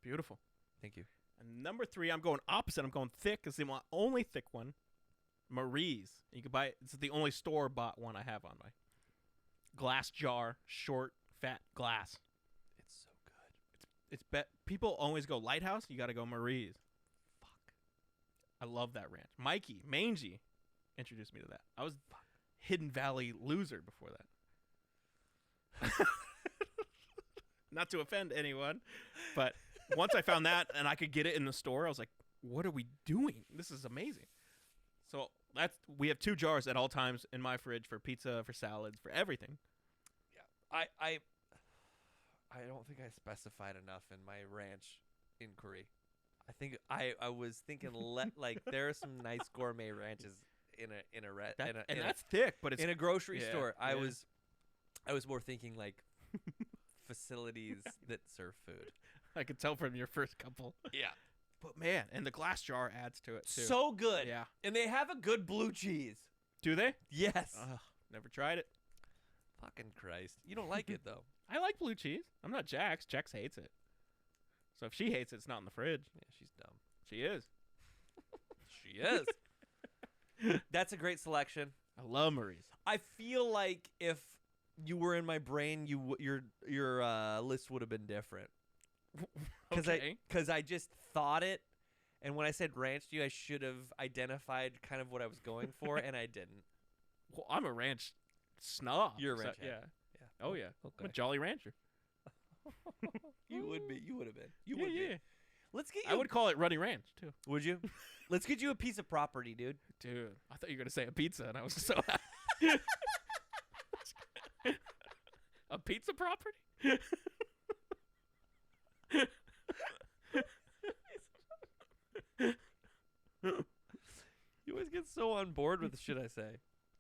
Beautiful. Thank you. And number 3, I'm going opposite. I'm going thick. It's the only thick one. Marie's. You can buy it. It's the only store-bought one I have on my glass jar, short, fat glass. It's so good. It's people always go Lighthouse. You got to go Marie's. Fuck. I love that ranch. Mikey Mangy introduced me to that. I was Hidden Valley loser before that. Not to offend anyone, but once I found that and I could get it in the store, I was like, "What are we doing? This is amazing." So we have 2 jars at all times in my fridge for pizza, for salads, for everything. Yeah. I don't think I specified enough in my ranch inquiry. I think I was thinking like there are some nice gourmet ranches That's thick, but it's in a grocery yeah, store. I yeah. was more thinking like facilities that serve food. I could tell from your first couple. Yeah. But man, and the glass jar adds to it too. So good. Yeah. And they have a good blue cheese. Do they? Yes. Never tried it. Fucking Christ. You don't like it though. I like blue cheese. I'm not Jax. Jax hates it. So if she hates it, it's not in the fridge. Yeah, she's dumb. She is. She is. That's a great selection. I love Marie's. I feel like if you were in my brain, your list would have been different. Because I just thought it, and when I said ranch to you, I should have identified kind of what I was going for, and I didn't. Well, I'm a ranch snob. You're a ranch yeah. head. Yeah. Oh yeah. Okay. I'm a Jolly Rancher. You would be. You would have been. You Yeah, would yeah. be. Let's get you. I would call it Runny Ranch too. Would you? Let's get you a piece of property, dude. Dude, I thought you were gonna say a pizza, and I was so happy. A pizza property? You always get so on board with the shit I say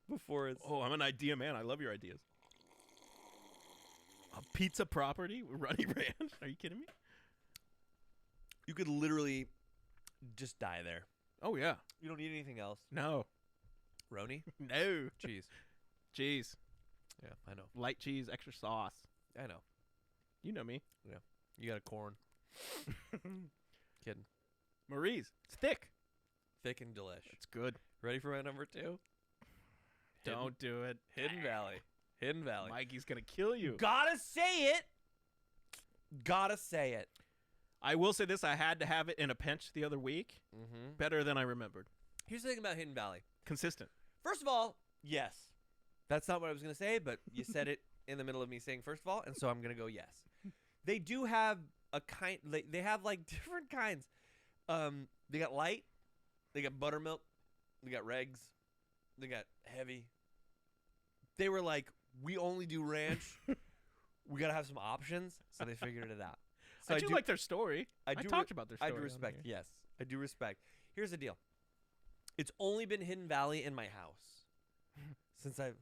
before it's. Oh, I'm an idea man. I love your ideas. A pizza property with Runny Ranch? Are you kidding me? You could literally just die there. Oh yeah. You don't need anything else. No. Roni? No. Cheese. Cheese. Yeah, I know. Light cheese, extra sauce. I know. You know me. You got a corn. Kidding. Marie's. It's thick. Thick and delish. It's good. Ready for my number 2? Don't do it. Hidden Valley. Hidden Valley. Mikey's gonna kill you. Gotta say it. Gotta say it. I will say this: I had to have it in a pinch the other week. Mm-hmm. Better than I remembered. Here's the thing about Hidden Valley. Consistent. First of all, yes. That's not what I was going to say, but you said it in the middle of me saying first of all, and so I'm going to go yes. They do have a kind, they have like different kinds. They got light, they got buttermilk, They got regs. They got heavy. They were like, we only do ranch. We got to have some options. So they figured it out. So I do like their story. I do talked about their story. I do on respect. here. Yes, I do respect. Here's the deal. It's only been Hidden Valley in my house since I've.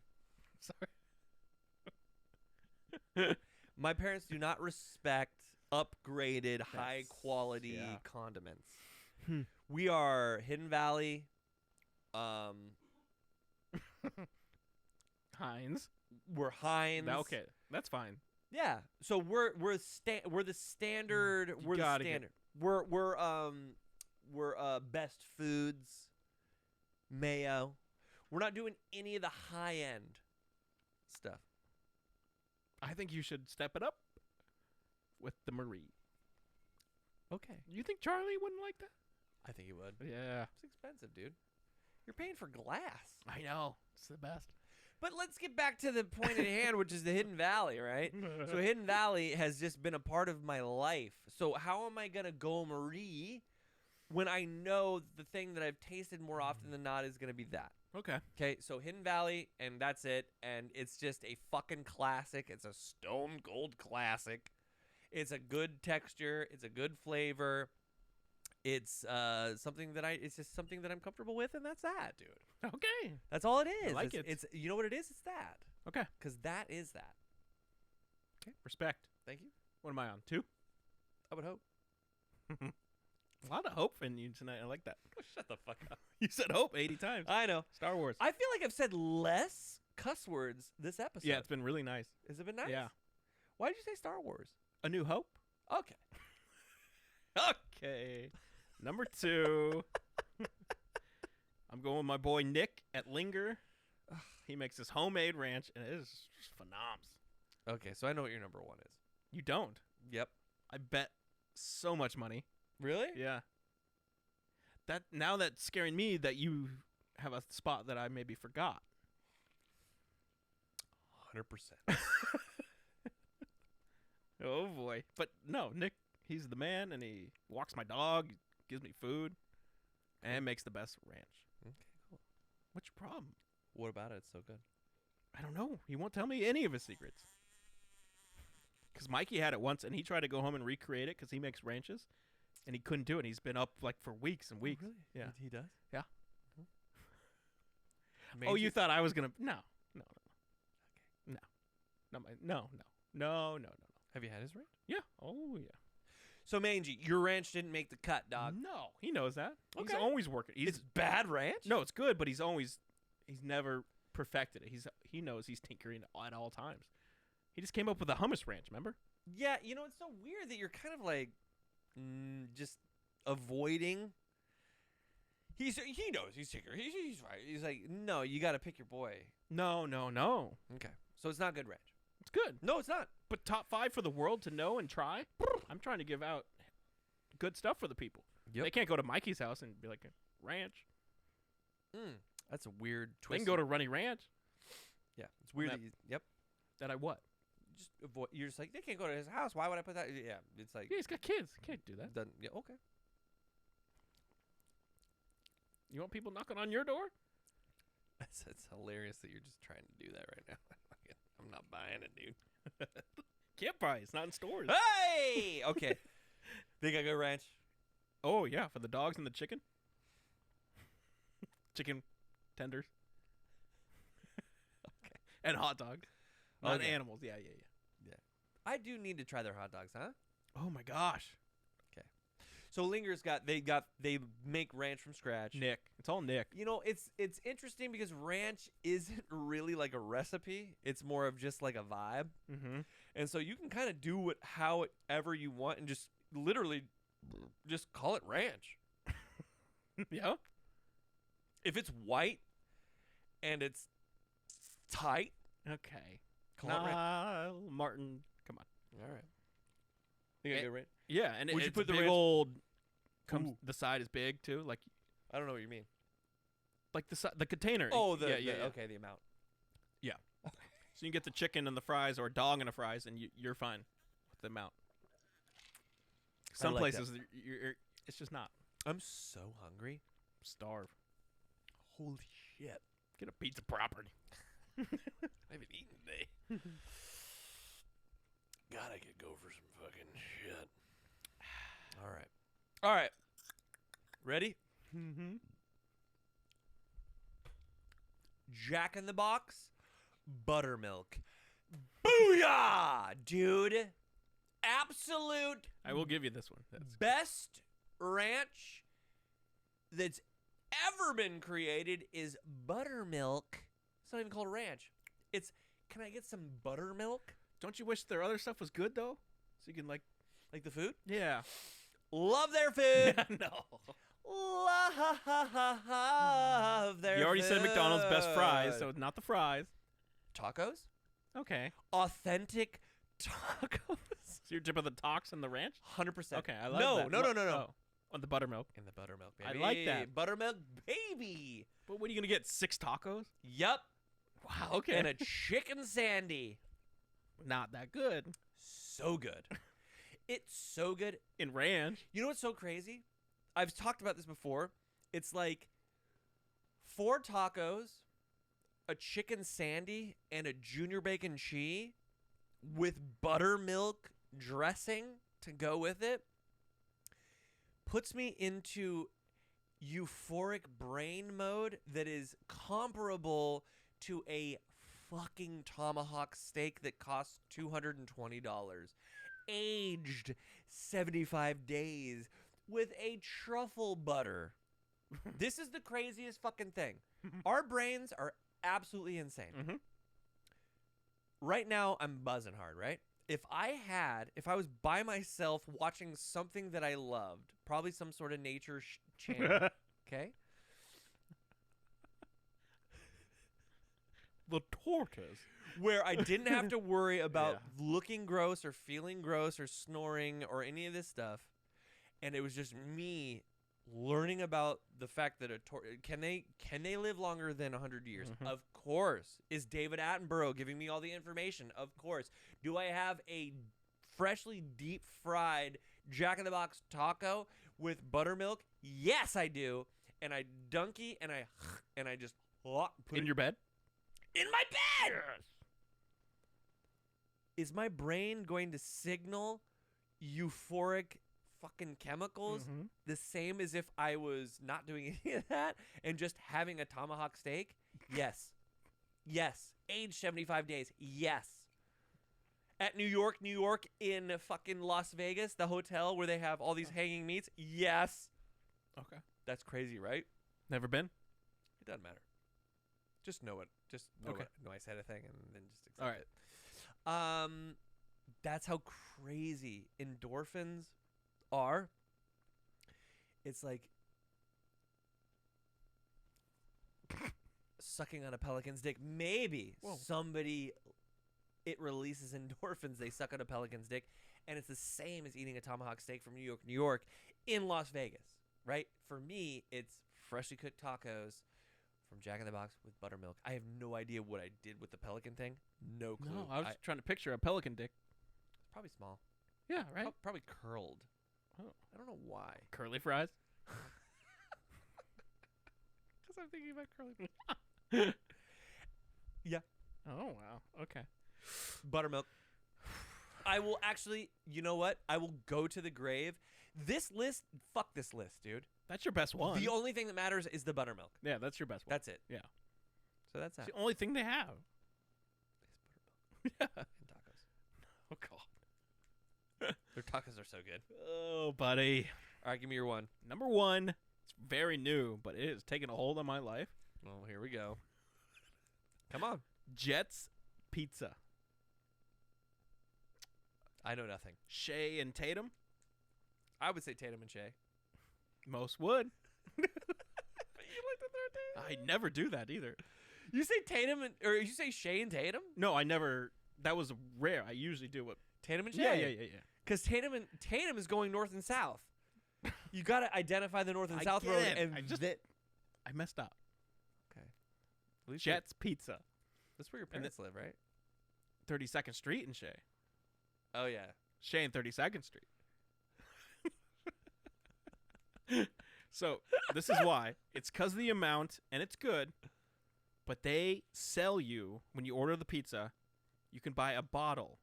Sorry. My parents do not respect upgraded, high quality yeah. condiments. We are Hidden Valley. Heinz. We're Heinz. Okay, that's fine. Yeah. So we're the standard. You We're the gotta standard. We're Best Foods, Mayo. We're not doing any of the high end stuff. I think you should step it up with the Marie. Okay. You think Charlie wouldn't like that? I think he would. Yeah. It's expensive, dude. You're paying for glass. I know. It's the best. But let's get back to the point at hand, which is the Hidden Valley, right? So Hidden Valley has just been a part of my life. So how am I going to go Marie when I know the thing that I've tasted more often than not is going to be that? Okay. Okay, so Hidden Valley, and that's it. And it's just a fucking classic. It's a stone cold classic. It's a good texture. It's a good flavor. It's something that it's just something that I'm comfortable with, and that's that, dude. Okay. That's all it is. I like it. It's you know what it is? It's that. Okay. Because that is that. Okay. Respect. Thank you. What am I on? 2? I would hope. A lot of hope in you tonight. I like that. Shut the fuck up. You said hope 80 times. I know. Star Wars. I feel like I've said less cuss words this episode. Yeah, it's been really nice. Has it been nice? Yeah. Why did you say Star Wars? A New Hope? Okay. Okay. Number 2. I'm going with my boy Nick at Linger. He makes this homemade ranch, and it is just phenoms. Okay, so I know what your number 1 is. You don't. Yep. I bet so much money. Really? Yeah. Now that's scaring me that you have a spot that I maybe forgot. 100%. Oh boy. But no, Nick, he's the man, and he walks my dog, gives me food, and makes the best ranch. Okay, cool. What's your problem? What about it? It's so good. I don't know. He won't tell me any of his secrets. Because Mikey had it once, and he tried to go home and recreate it because he makes ranches, and he couldn't do it. He's been up like for weeks and weeks. Oh, really? Yeah. He does? Yeah. Mm-hmm. Oh, you thought I was gonna? No. Okay. No. Have you had his ranch? Yeah. Oh yeah. So Mangy, your ranch didn't make the cut, dog. No, he knows that. Okay. He's always working. It's bad ranch? No, it's good, but he's never perfected it. He knows he's tinkering at all times. He just came up with a hummus ranch, remember? Yeah, you know, it's so weird that you're kind of like just avoiding. He knows he's tinker. He's right. He's like, no, you got to pick your boy. No. Okay, so it's not good ranch. It's good. No, it's not. But top 5 for the world to know and try. I'm trying to give out good stuff for the people. Yep. They can't go to Mikey's house and be like, ranch. That's a weird They twist. can go to Runny Ranch. Yeah, it's weird. That- That yep. That I what? Just avoid. You're just like, they can't go to his house. Why would I put that? Yeah, it's like. Yeah, he's got kids. Can't do that. Yeah, okay. You want people knocking on your door? It's hilarious that you're just trying to do that right now. I'm not buying it, dude. Can't buy. It's not in stores. Hey! Okay. They got good ranch. Oh, yeah, for the dogs and the chicken. Chicken tenders. Okay. And hot dogs. Not Okay. animals. Yeah. I do need to try their hot dogs, huh? Oh, my gosh. So Linger's they make ranch from scratch. Nick. It's all Nick. You know, it's interesting because ranch isn't really like a recipe. It's more of just like a vibe. Mm-hmm. And so you can kind of do it however you want and just literally just call it ranch. Yeah. If it's white and it's tight, Okay. call it ranch. Martin, come on. All right. You got good ranch? Yeah, and Would you it's put the big ranch- old. Comes Ooh. the side is big too, like I don't know what you mean. the container. Oh, yeah. okay, the amount. So you can get the chicken and the fries, or a dog and the fries, and you're fine with the amount. Some like places, it's just not. I'm so hungry. Starve. Holy shit. Get a pizza property. I haven't eaten today. God, I could go for some fucking shit. All right. All right. Ready? Mm-hmm. Jack in the Box, buttermilk. Booyah, dude. Absolute I will give you this one. That's best ranch that's ever been created is buttermilk. It's not even called ranch. It's, can I get some buttermilk? Don't you wish their other stuff was good though? So you can like The food? yeah. Love their food. No. Love their food. You already said McDonald's best fries, so not the fries. Tacos? Okay. Authentic tacos? So you're dipping the talks in the ranch? 100%. Okay, I love No, that. no. Oh, on the buttermilk. In the buttermilk, I baby. like that. Buttermilk, baby. But what are you gonna get? 6 tacos? Yup. Wow. Okay. And a chicken sandy. Not that good. So good. It's so good. In ranch. You know what's so crazy? I've talked about this before. It's like 4 tacos, a chicken sandy, and a junior bacon cheese with buttermilk dressing to go with it. Puts me into euphoric brain mode that is comparable to a fucking tomahawk steak that costs $220. Aged 75 days with a truffle butter. This is the craziest fucking thing. Our brains are absolutely insane. Mhm. Right now, I'm buzzing hard, right? If I was by myself watching something that I loved, probably some sort of nature channel, okay? The tortoise. Where I didn't have to worry about Yeah. looking gross or feeling gross or snoring or any of this stuff. And it was just me learning about the fact that can they live longer than 100 years? Mhm. Of course. Is David Attenborough giving me all the information? Of course. Do I have a freshly deep fried Jack in the Box taco with buttermilk? Yes, I do. And I dunky and I just put In it your bed? in my bed. Is my brain going to signal euphoric fucking chemicals Mhm. the same as if I was not doing any of that and just having a tomahawk steak? Yes. Yes. Age 75 days. Yes. At New York, in fucking Las Vegas, the hotel where they have all these hanging meats? Yes. Okay. That's crazy, right? Never been? It doesn't matter. Just know it. Just know Okay. it. Know I said a thing and then just accept All right. it. That's how crazy endorphins are. It's like sucking on a pelican's dick. Maybe Whoa. somebody, it releases endorphins. They suck on a pelican's dick, and it's the same as eating a tomahawk steak from New York, in Las Vegas, right? For me, it's freshly cooked tacos from Jack in the Box with buttermilk. I have no idea what I did with the pelican thing. No clue. No, I was trying to picture a pelican dick. Probably small. Yeah, right. Probably curled. Oh. I don't know why. Curly fries. Because I'm thinking about curly. Yeah. Oh wow. Okay. Buttermilk. I will actually, you know what? I will go to the grave. This list, fuck this list, dude. That's your best one. The only thing that matters is the buttermilk. Yeah, that's your best one. That's it. Yeah. So that's It's that. the only thing they have. Yeah. And tacos. Oh god. Their tacos are so good. Oh, buddy. All right, give me your one. Number 1. It's very new, but it has taken a hold on my life. Oh, here we go. Come on. Jets Pizza. I know nothing. Shea and Tatum. I would say Tatum and Shea. Most would. But you like to throw Tatum. I never do that either. You say Tatum or you say Shea and Tatum? No, I never. That was rare. I usually do what. Tatum and Shea. Yeah. Because Tatum is going north and south. You got to identify the north and I south get road, it. and I just- I messed up. okay. At least Jets Pizza. that's where your And parents live, right? 32nd Street in Shea. Oh yeah. Shea and 32nd Street. So this is why. It's because of the amount, and it's good. But they sell you, when you order the pizza, you can buy a bottle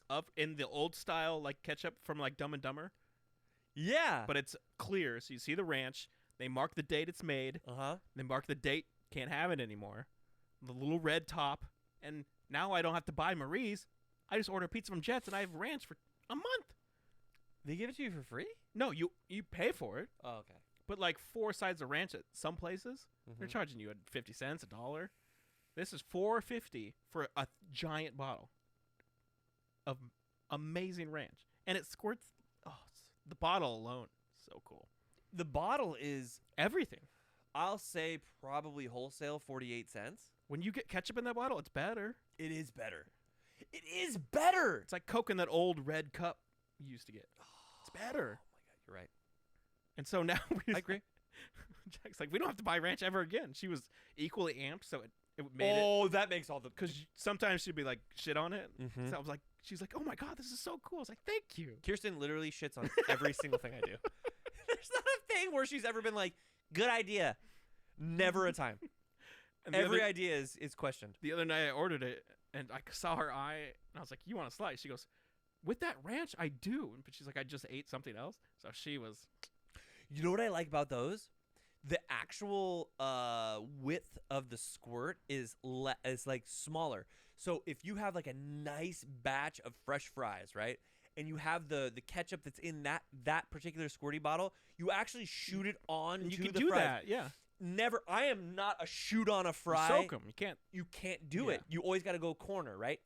of, in the old style, like ketchup from like Dumb and Dumber. Yeah. But it's clear, so you see the ranch. They mark the date it's made. Uh-huh. They mark the date, can't have it anymore. The little red top. And now I don't have to buy Marie's. I just order pizza from Jets, and I have ranch for a month. They give it to you for free? No, you pay for it. Oh, okay. But like 4 sides of ranch at some places, they're Mhm. charging you at 50 cents, $1. This is $4.50 for a giant bottle of amazing ranch, and it squirts. Oh, the bottle alone, so cool. The bottle is, Everything. I'll say, probably wholesale 48 cents. When you get ketchup in that bottle, it's better. It is better. It is better. It's like Coke in that old red cup you used to get. It's better. Oh my god, you're right. And so now I agree. Jack's like, we don't have to buy ranch ever again. She was equally amped, so it made it. Oh, that makes all the Because sometimes she'd be like, shit on it. Mhm. So I was like, she's like, oh my god, this is so cool. I was like, thank you. Kirsten literally shits on every single thing I do. There's not a thing where she's ever been like, good idea. Never a time. And Every idea is questioned. the other night I ordered it, and I saw her eye, and I was like, you want a slice? She goes, with that ranch, I do. But she's like, I just ate something else. So she was. You know what I like about those? The actual width of the squirt is like smaller. So if you have like a nice batch of fresh fries, right? And you have the ketchup that's in that particular squirty bottle, you actually shoot it on And you to can the do fries. that, yeah. Never. I am not a shoot on a fry. You soak them. You can't. You can't do Yeah. it. You always got to go corner, right?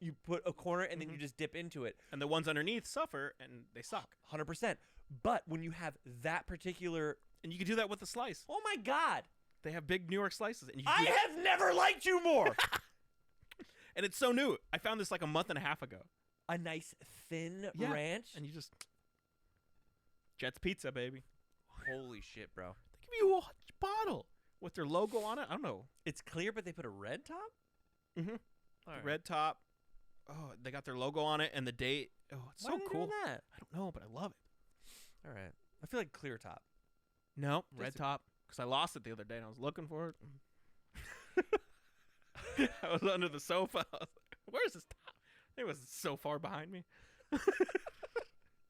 You put a corner and then Mm-hmm. you just dip into it. And the ones underneath suffer, and they suck. 100%. But when you have that particular, And you can do that with the slice. oh my god, They have big New York slices, and you I do that. have never liked you more. And it's so new. I found this like a month and a half ago. A nice thin Yeah. ranch. And you just Jets Pizza, baby. Holy shit, bro. They give you a bottle with their logo on it. I don't know. It's clear, but they put a red top. Mhm. All right. Red top. Oh, they got their logo on it and the date. Oh, it's Why so are they cool. doing that? I don't know, but I love it. All right. I feel like clear top. No, Just red a- top. Because I lost it the other day and I was looking for it. I was under the sofa. I was like, where's this top? It was so far behind me.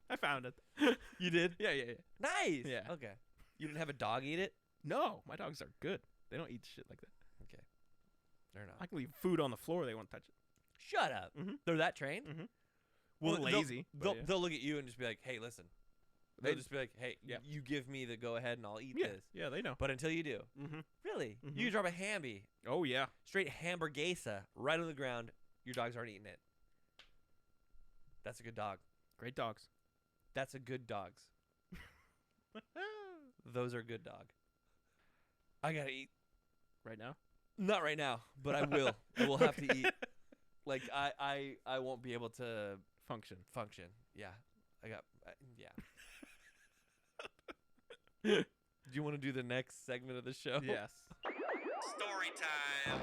I found it. You did? Yeah. Nice. Yeah. Okay. You didn't have a dog eat it? No, my dogs are good. They don't eat shit like that. Okay. They're not. I can leave food on the floor. They won't touch it. Shut up. Mhm. They're that trained? Mhm. Well, We're lazy, but They'll, yeah. they'll look at you and just be like, hey, listen. They'll They- just be like, hey, yeah. you give me the go ahead and I'll eat Yeah, this. yeah, they know. But until you do. Mm-hmm. Really? Mhm. You drop a hamby, Oh, yeah. straight hamburguesa, right on the ground. Your dogs aren't eating it. That's a good dog. Great dogs. That's a good dogs. Those are good dog. I gotta eat. Right now? Not right now, but I will. I will have to eat. Like I won't be able to Function. function. Yeah, I got. Yeah. Do you want to do the next segment of the show? Yes. Story time.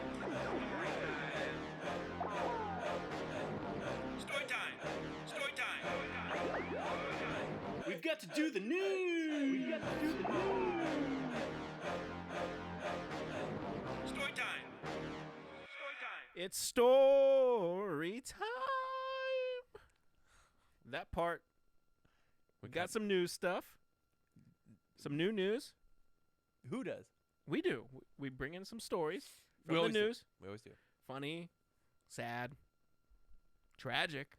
Story time. Story time. We've got to do the news. Story time. Story time. It's story time. That part. We got some news stuff. Some new news. Who does? We do. We bring in some stories We from the always do. news. We always do. Funny, sad, tragic.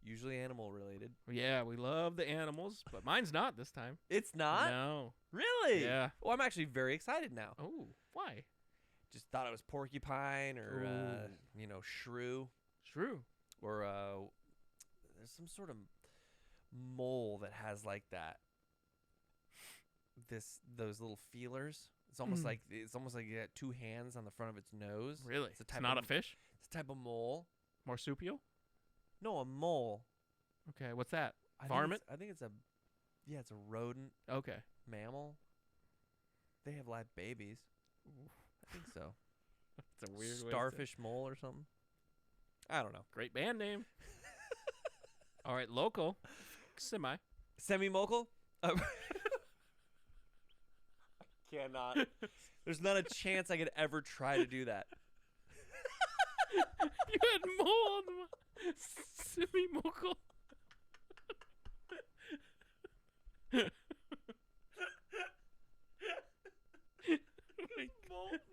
Usually animal related. Yeah, we love the animals, but mine's not this time. It's not? No. Really? Yeah. Well, I'm actually very excited now. Oh, why? Just thought it was porcupine or Ooh. shrew True. or there's some sort of mole that has like that. Those little feelers. It's almost like you got 2 hands on the front of its nose. Really? It's a It's type not of a fish? It's a type of mole. Marsupial? No, a mole. Okay, what's that? I Varmint? think it's a it's a rodent Okay. mammal. They have live babies. I think so. It's a weird way to say it. Starfish mole or something. I don't know. Great band name. All right, local. Semi. Semi-mocal? cannot. There's not a chance I could ever try to do that. You had mole on the semi-mocal.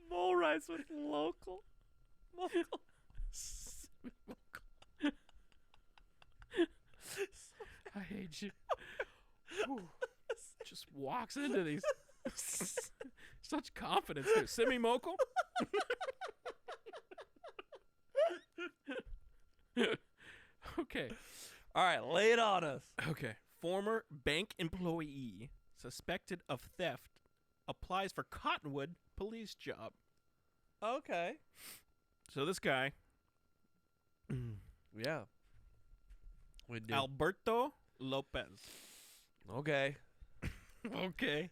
Mole rice with local. I hate you. Just walks into these. Such confidence. Dude. Semi-mocal? Okay. All right, lay it on us. Okay. Former bank employee suspected of theft applies for Cottonwood police job. Okay. So this guy, Yeah. We do. Alberto Lopez. Okay. Okay.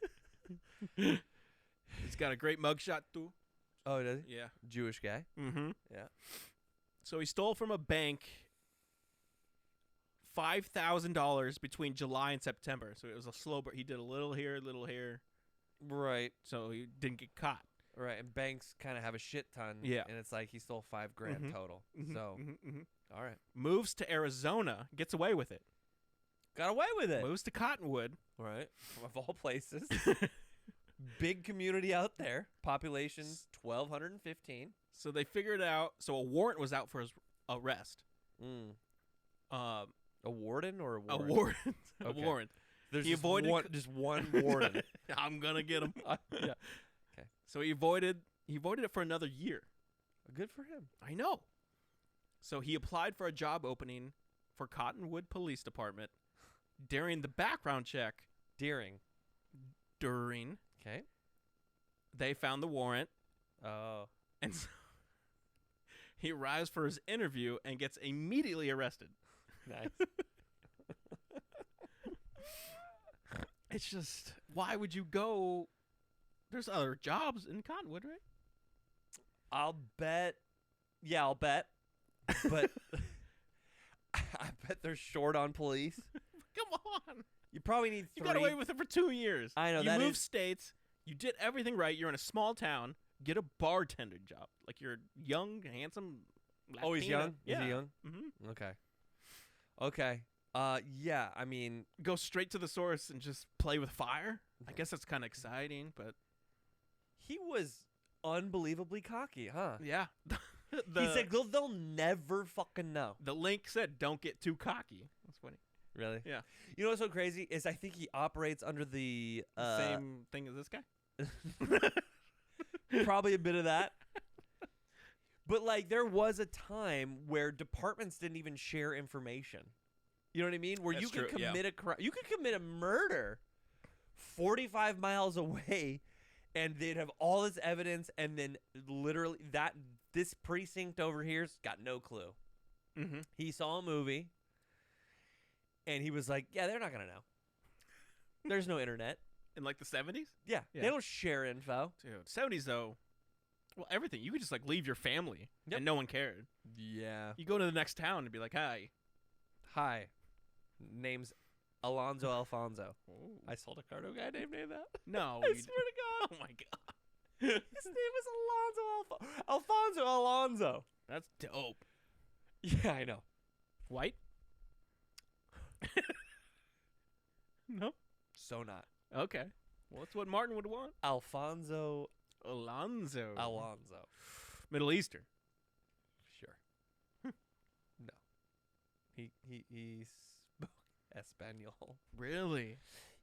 He's got a great mugshot too. Oh, does he? Yeah. Jewish guy. Mm-hmm. Yeah. So he stole from a bank $5,000 between July and September. So it was a slow burn. He did a little here, Right. so he didn't get caught. Right. And banks kind of have a shit ton. Yeah. And it's like he stole $5,000 Mhm. total. Mhm, So, mhm, mhm. all right. Moves to Arizona, gets away with it. Got away with it. Moves to Cottonwood. Right. Of all places. Big community out there. Population 1,215. So they figured out. So a warrant was out for his arrest. Mm. Um, A warden or a a warrant? warrant. A Okay. warrant. There's He just avoided one, just one warden. I'm gonna get him. Yeah. So he avoided it for another year. Good for him. I know. So he applied for a job opening for Cottonwood Police Department. During the background check, Deering. Okay. they found the warrant, Oh. and so he arrives for his interview and gets immediately arrested. Nice. It's just, why would you go? There's other jobs in Cottonwood, right? I'll bet. Yeah, I'll bet. But I bet they're short on police. Come on. You probably need You 3. got away with it for 2 years. I know, You that moved is- states. You did everything right. You're in a small town. Get a bartender job. Like you're young, handsome. Oh, he's Latina. young? Yeah. Is he young? Mm-hmm. Okay. Okay. Yeah, I mean, Go straight to the source and just play with fire. I guess that's kind of exciting, but he was unbelievably cocky, huh? yeah. He said, they'll never fucking know. The link said, "Don't get too cocky." That's funny. Really? Yeah. You know what's so crazy is I think he operates under the Same thing as this guy. probably a bit of that. But like there was a time where departments didn't even share information. You know what I mean? Where you That's could true, yeah. commit a crime, you could commit a murder 45 miles away and they'd have all this evidence and then literally this precinct over here's got no clue. Mm-hmm. He saw a movie and he was like, yeah, they're not going to know. There's no internet. In like the 70s? Yeah, Yeah. they don't share info. Dude, 70s though. Well, everything. You could just like leave your family Yep. and no one cared. Yeah. You go to the next town and be like, "Hi." Hi. Name's Alonzo Alfonso. I sold a cardo guy named that. No. I you swear to God. Oh my god. His name was Alfonso Alonzo. That's dope. Yeah, I know. White? No. So not. Okay. Well, that's what Martin would want. Alfonso Alonzo. Alonzo. Middle Eastern. Sure. No. He spoke Espanol. Really?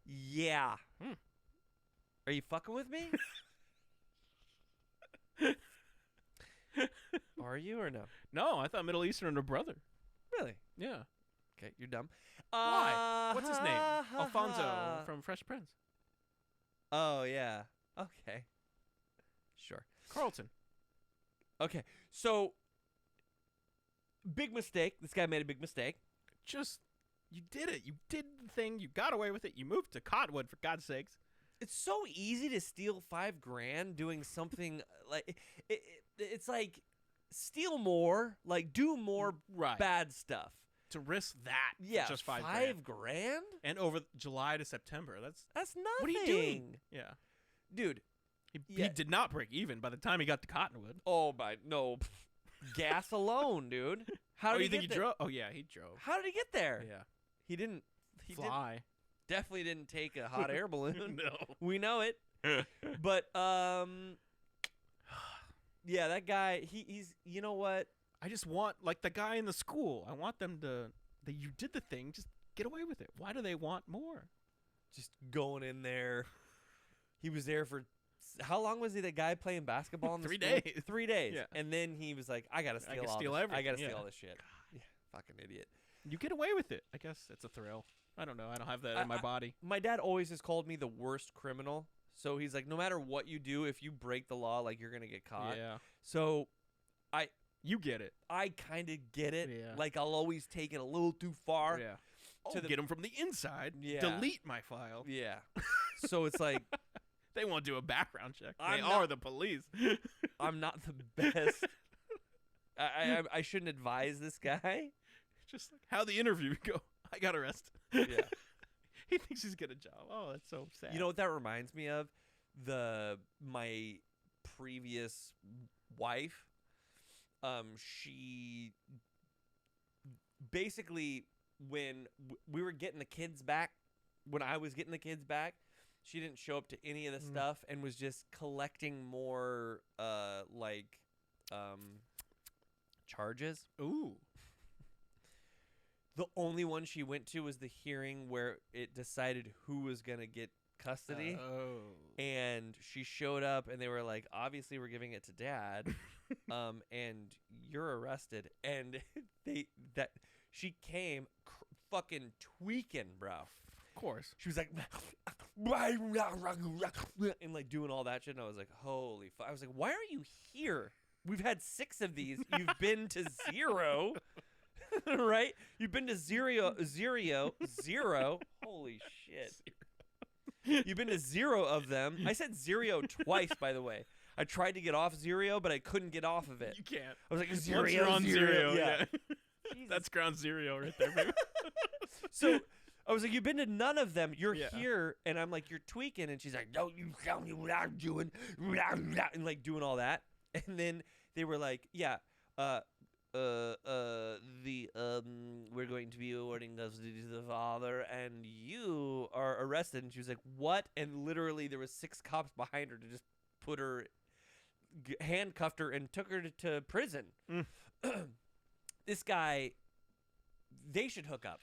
Yeah. Hmm. Are you fucking with me? Are you or no? No, I thought Middle Eastern are brother. Really? Yeah. Okay, you're dumb. Why? What's his name? Alfonso from Fresh Prince. Oh, yeah. Okay. Sure. Carlton. Okay, so big mistake. This guy made a big mistake. Just, you did it. You did the thing. You got away with it. You moved to Cottonwood, for God's sakes. It's so easy to steal $5,000 doing something like it's like steal more, like do more Right. bad stuff. To risk that. for Yeah, just $5,000. $5,000. And over July to September. That's That's nothing. what are you doing? Yeah. Dude? He did not break even by the time he got to Cottonwood. Oh my no, gas alone, dude. How did you he think get he there? drove? Oh yeah, he drove. How did he get there? Yeah, He didn't. He fly. definitely didn't take a hot air balloon. No. We know it. But yeah, that guy. He's. You know what? I just want like the guy in the school. I want them to. That you did the thing. Just get away with it. Why do they want more? Just going in there. He was there for. How long was he the guy playing basketball in the 3 school? days. 3 days. Yeah. And then he was like, I gotta I steal can all steal this. I everything, gotta steal yeah. all this shit. Yeah, fucking idiot. You get away with it. I guess it's a thrill. I don't know. I don't have that in my body. My dad always has called me the worst criminal. So he's like, no matter what you do, if you break the law, like you're gonna get caught. Yeah. So You get it. I kind of get it. Yeah. Like I'll always take it a little too far. Yeah. To the- Get them from the inside. Yeah. Delete my file. Yeah. So it's like They won't do a background check. I'm They not- are the police. I'm not the best. I shouldn't advise this guy. Just like how the interview go. I got arrested. Yeah. He thinks he's got a job. Oh, that's so sad. You know what that reminds me of? My previous wife. She basically when we were getting the kids back, when I was getting the kids back, she didn't show up to any of the stuff and was just collecting more charges. Ooh. The only one she went to was the hearing where it decided who was going to get custody. Oh. And she showed up and they were like, obviously we're giving it to dad. And you're arrested. And she came fucking tweaking, bro. Of course. She was like, and like doing all that shit. And I was like, holy fuck. I was like, why are you here? We've had 6 of these. You've been to 0. Right? You've been to zero. Holy shit. You've been to 0 of them. I said 0 twice, by the way. I tried to get off 0, but I couldn't get off of it. You can't. I was like, Once 0, you're on 0. Yeah. That's ground 0 right there, baby. So I was like, you've been to none of them. You're Yeah. here. And I'm like, you're tweaking. And she's like, don't you tell me what I'm doing. And like doing all that. And then they were like, yeah, we're going to be awarding custody to the father, and you are arrested. And she was like, what? And literally there was 6 cops behind her to just put her, handcuffed her, and took her to prison. This guy, they should hook up.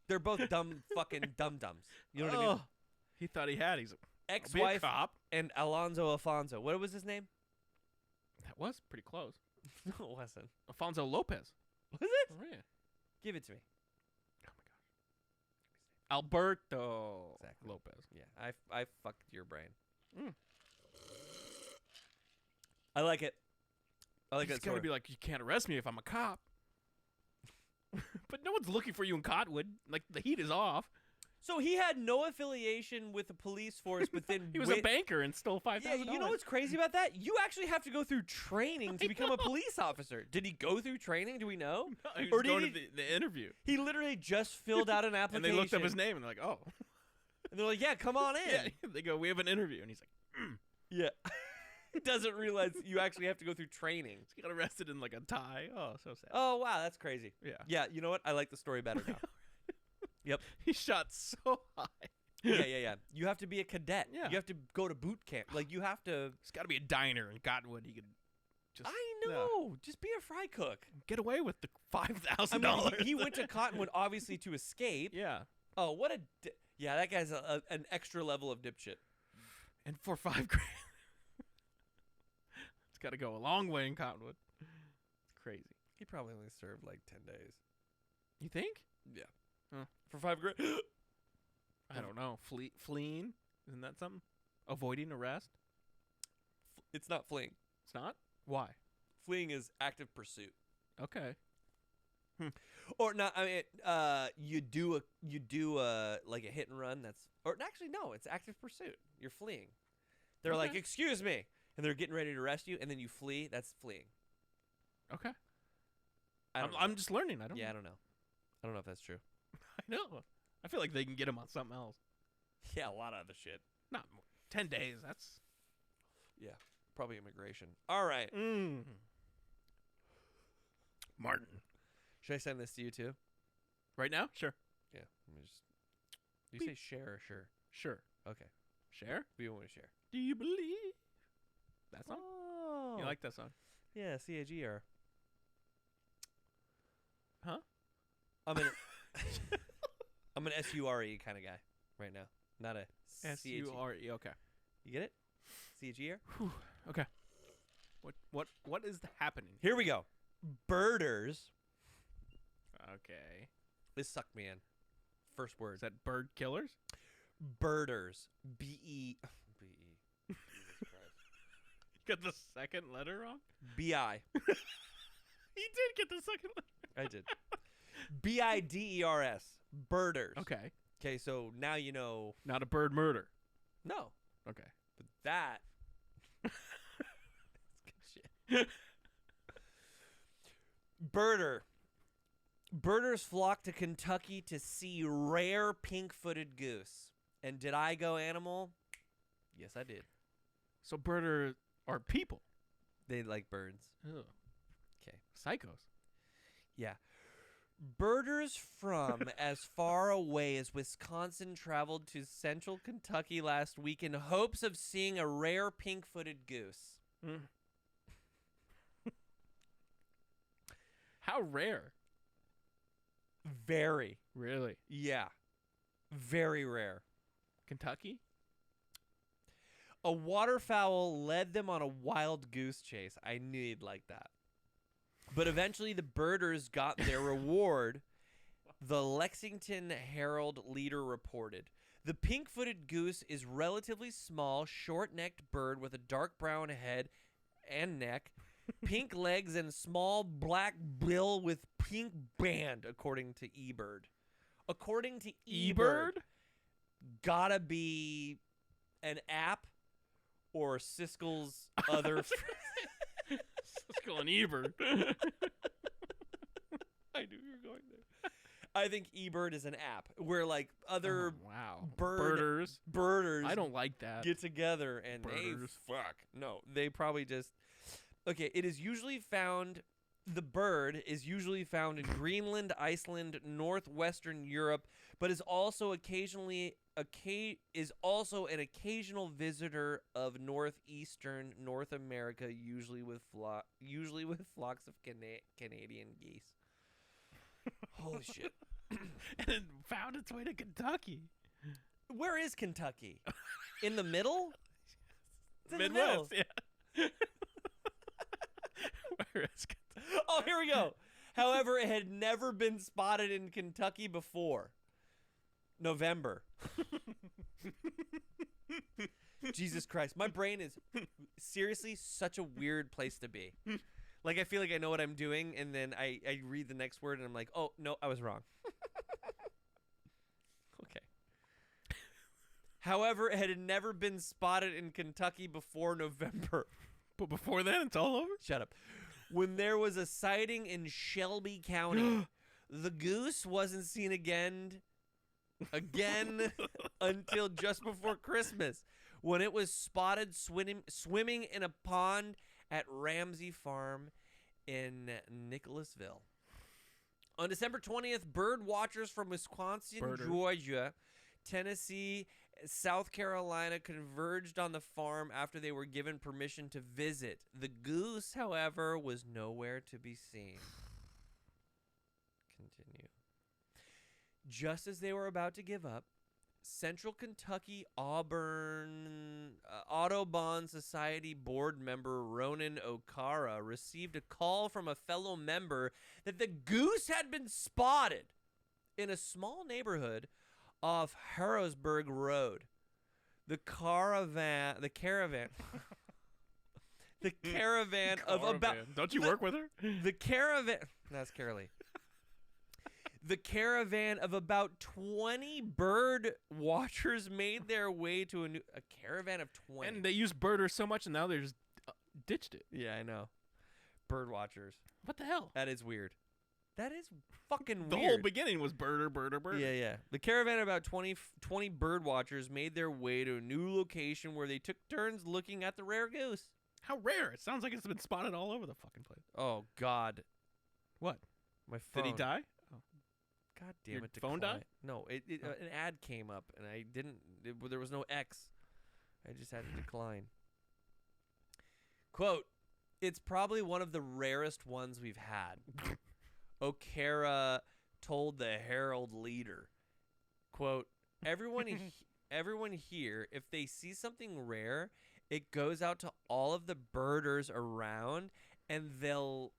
They're both dumb fucking dum-dums. You know what I mean? He thought he had. He's like, Ex-wife cop. and Alfonso. What was his name? That was pretty close. No, it wasn't. Alfonso Lopez. Was it? Oh, yeah. Give it to me. Oh my gosh. Alberto Exactly. Lopez. Yeah, I fucked your brain. Mm. I like it. I like He's that gotta story. be like, you can't arrest me if I'm a cop. But no one's looking for you in Cottonwood. Like, the heat is off. So he had no affiliation with the police force, but then He was a banker and stole $5,000. Yeah, you know what's crazy about that? You actually have to go through training to become a police officer. Did he go through training? Do we know? No, he was Or did going he- to the interview. He literally just filled out an And application. they looked up his name and they're like, oh. And they're like, yeah, come on in. Yeah. They go, we have an interview. And he's like, Yeah. He doesn't realize you actually have to go through training. he got arrested in like a tie. Oh, so sad. Oh, wow, that's crazy. Yeah. Yeah, you know what? I like the story better now. Yep. He shot so high. Yeah. You have to be a cadet. Yeah. You have to go to boot camp. Like, you have to... It's got to be a diner in Cottonwood. He could just I know. Just be a fry cook. get away with the $5,000. I mean, he went to Cottonwood, obviously, to escape. Yeah. Oh, what a... yeah, that guy's an extra level of dipshit. And for $5,000. It's got to go a long way in Cottonwood. It's crazy. He probably only served like 10 days. You think? Yeah. Huh. For $5,000. I don't know. Fleeing? Isn't that something? Avoiding arrest? It's not fleeing. It's not? Why? Fleeing is active pursuit. Okay. Or not. I mean, you do like a hit and run. That's or actually no. It's active pursuit. You're fleeing. They're like, Okay. excuse me, and they're getting ready to arrest you, and then you flee. That's fleeing. Okay. I don't know. I'm just learning. I don't Yeah, I know. don't know. I don't know if that's true. I know. I feel like they can get him on something else. Yeah, a lot of other shit. Not 10 days. That's Yeah, probably immigration. All right. Martin. Should I send this to you too? Right now? Sure. Yeah. Let me just. Do you say share or sure? Sure. Okay. Share? We want to share. Do you believe that song? Oh. You like that song? Yeah, CAGR. Huh? I'm an I'm an SURE kind of guy right now. Not a SURE. Okay. You get it? CAGR? Whew. Okay. What is happening? Here we go. Birders. Okay. This sucked me in. First word. Is that bird killers? Birders. B-E. B-E. Jesus Christ. You got the second letter wrong? B-I. He did get the second letter. I did. B-I-D-E-R-S. Birders. Okay. Okay, so now you know. Not a bird murder. No. Okay. But that. That's good shit. Birder. Birders flock to Kentucky to see rare pink-footed goose. And did I go animal? Yes, I did. So birders are people. They like birds. Ugh. Okay. Psychos. Yeah. Birders from as far away as Wisconsin traveled to central Kentucky last week in hopes of seeing a rare pink-footed goose. Mm. How rare? Very. Really? Yeah. Very rare. Kentucky? A waterfowl led them on a wild goose chase. I knew you'd like that. But eventually the birders got their reward, the Lexington Herald Leader reported. The pink-footed goose is relatively small, short-necked bird with a dark brown head and neck, pink legs, and small black bill with pink band, according to eBird. According to eBird, gotta be an app or Siskel's other... Siskel and Ebert. I knew you were going there. I think eBird is an app where like other birders I don't like that. get together and Birders. No, they probably just okay. It is usually found. The bird is usually found in Greenland, Iceland, northwestern Europe, but is also occasionally is also an occasional visitor of northeastern North America, usually with flocks of Canadian geese. Holy shit! And it found its way to Kentucky. Where is Kentucky? In the middle? It's in the middle. Midwest, yeah. Where is Kentucky? Oh, here we go. However, it had never been spotted in Kentucky before. November. Jesus Christ. My brain is seriously such a weird place to be. Like, I feel like I know what I'm doing, and then I read the next word, and I'm like, oh, no, I was wrong. Okay. However, it had never been spotted in Kentucky before November. But before then, it's all over? Shut up. When there was a sighting in Shelby County, the goose wasn't seen again until just before Christmas, when it was spotted swimming in a pond at Ramsey Farm in Nicholasville. On December 20th, bird watchers from Wisconsin, Georgia, Tennessee, South Carolina converged on the farm after they were given permission to visit. The goose, however, was nowhere to be seen. Continue. Just as they were about to give up, Central Kentucky Audubon Society board member Ronan O'Cara received a call from a fellow member that the goose had been spotted in a small neighborhood off Harrisburg Road. The caravan of about... Don't you work with her? The caravan... That's Carolee. The caravan of about 20 bird watchers made their way to a caravan of 20. And they used birders so much, and now they just ditched it. Yeah, I know. Bird watchers. What the hell? That is weird. That is fucking The weird. whole beginning was birder, birder, birder. Yeah. The caravan of about 20 bird watchers made their way to a new location where they took turns looking at the rare goose. How rare. It sounds like it's been spotted all over the fucking place. Oh, God. What? My phone. Did he die? God damn Your it. phone decline. died? No, an ad came up, and I didn't. There was no X. I just had to decline. Quote, it's probably one of the rarest ones we've had. O'Kara told the Herald leader. Quote, everyone here, if they see something rare, it goes out to all of the birders around, and they'll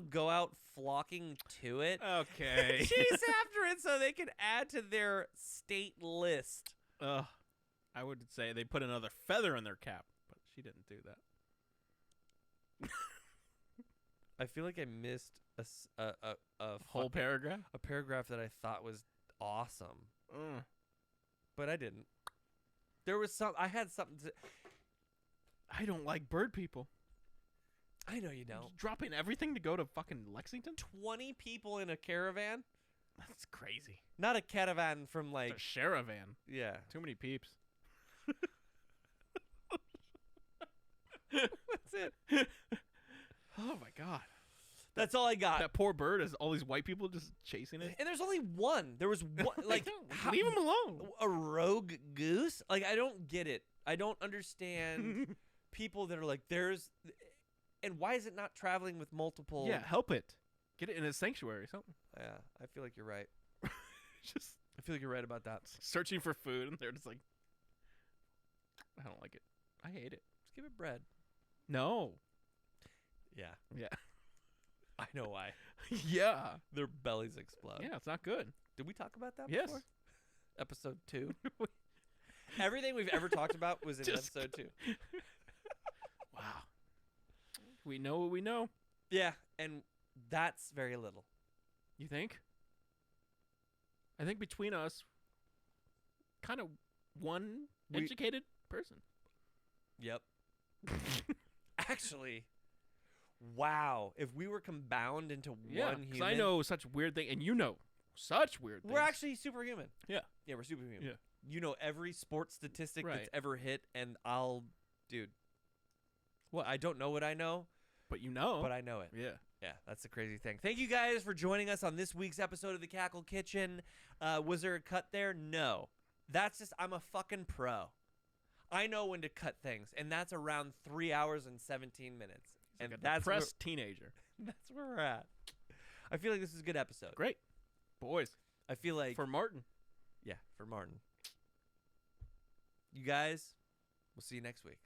go out flocking to it. Okay. Chase after it so they can add to their state list. I would say they put another feather in their cap, but she didn't do that. I feel like I missed a Whole paragraph? a paragraph that I thought was awesome, but I didn't. There was I had something to. I don't like bird people. I know you don't. Just dropping everything to go to fucking Lexington? 20 people in a caravan? That's crazy. Not a caravan from like It's a Sheravan. yeah. Too many peeps. That's it. Oh my god. That's all I got. That poor bird has all these white people just chasing it. And there's only one. There was one. Like, Leave him alone. A rogue goose? Like, I don't get it. I don't understand people that are like, there's. And why is it not traveling with multiple? Yeah, help it. Get it in a sanctuary or something. Yeah, I feel like you're right. Just I feel like you're right about that. searching for food, and they're just like, I don't like it. I hate it. Just give it bread. No. Yeah, Yeah. I know why. Yeah. Their bellies explode. Yeah, it's not good. Did we talk about that Yes. before? Episode 2. Everything we've ever talked about was in Just episode 2. Wow. We know what we know. Yeah, and that's very little. You think? I think between us, kind of one educated person. Yep. Actually, wow. If we were compound into Yeah, one because human, I know such weird thing, and you know such weird things. we're actually superhuman. Yeah. Yeah, we're superhuman. Yeah. You know every sports statistic Right. that's ever hit, and dude. What? I don't know what I know, But you know. but I know it. Yeah. Yeah, that's the crazy thing. Thank you guys for joining us on this week's episode of the Cackle Kitchen. Was there a cut there? No. That's just, I'm a fucking pro. I know when to cut things, and that's around 3 hours and 17 minutes. And Like a that's where, depressed teenager. that's where we're at. I feel like this is a good episode. Great. Boys. I feel like, For Martin. yeah, for Martin. You guys, we'll see you next week.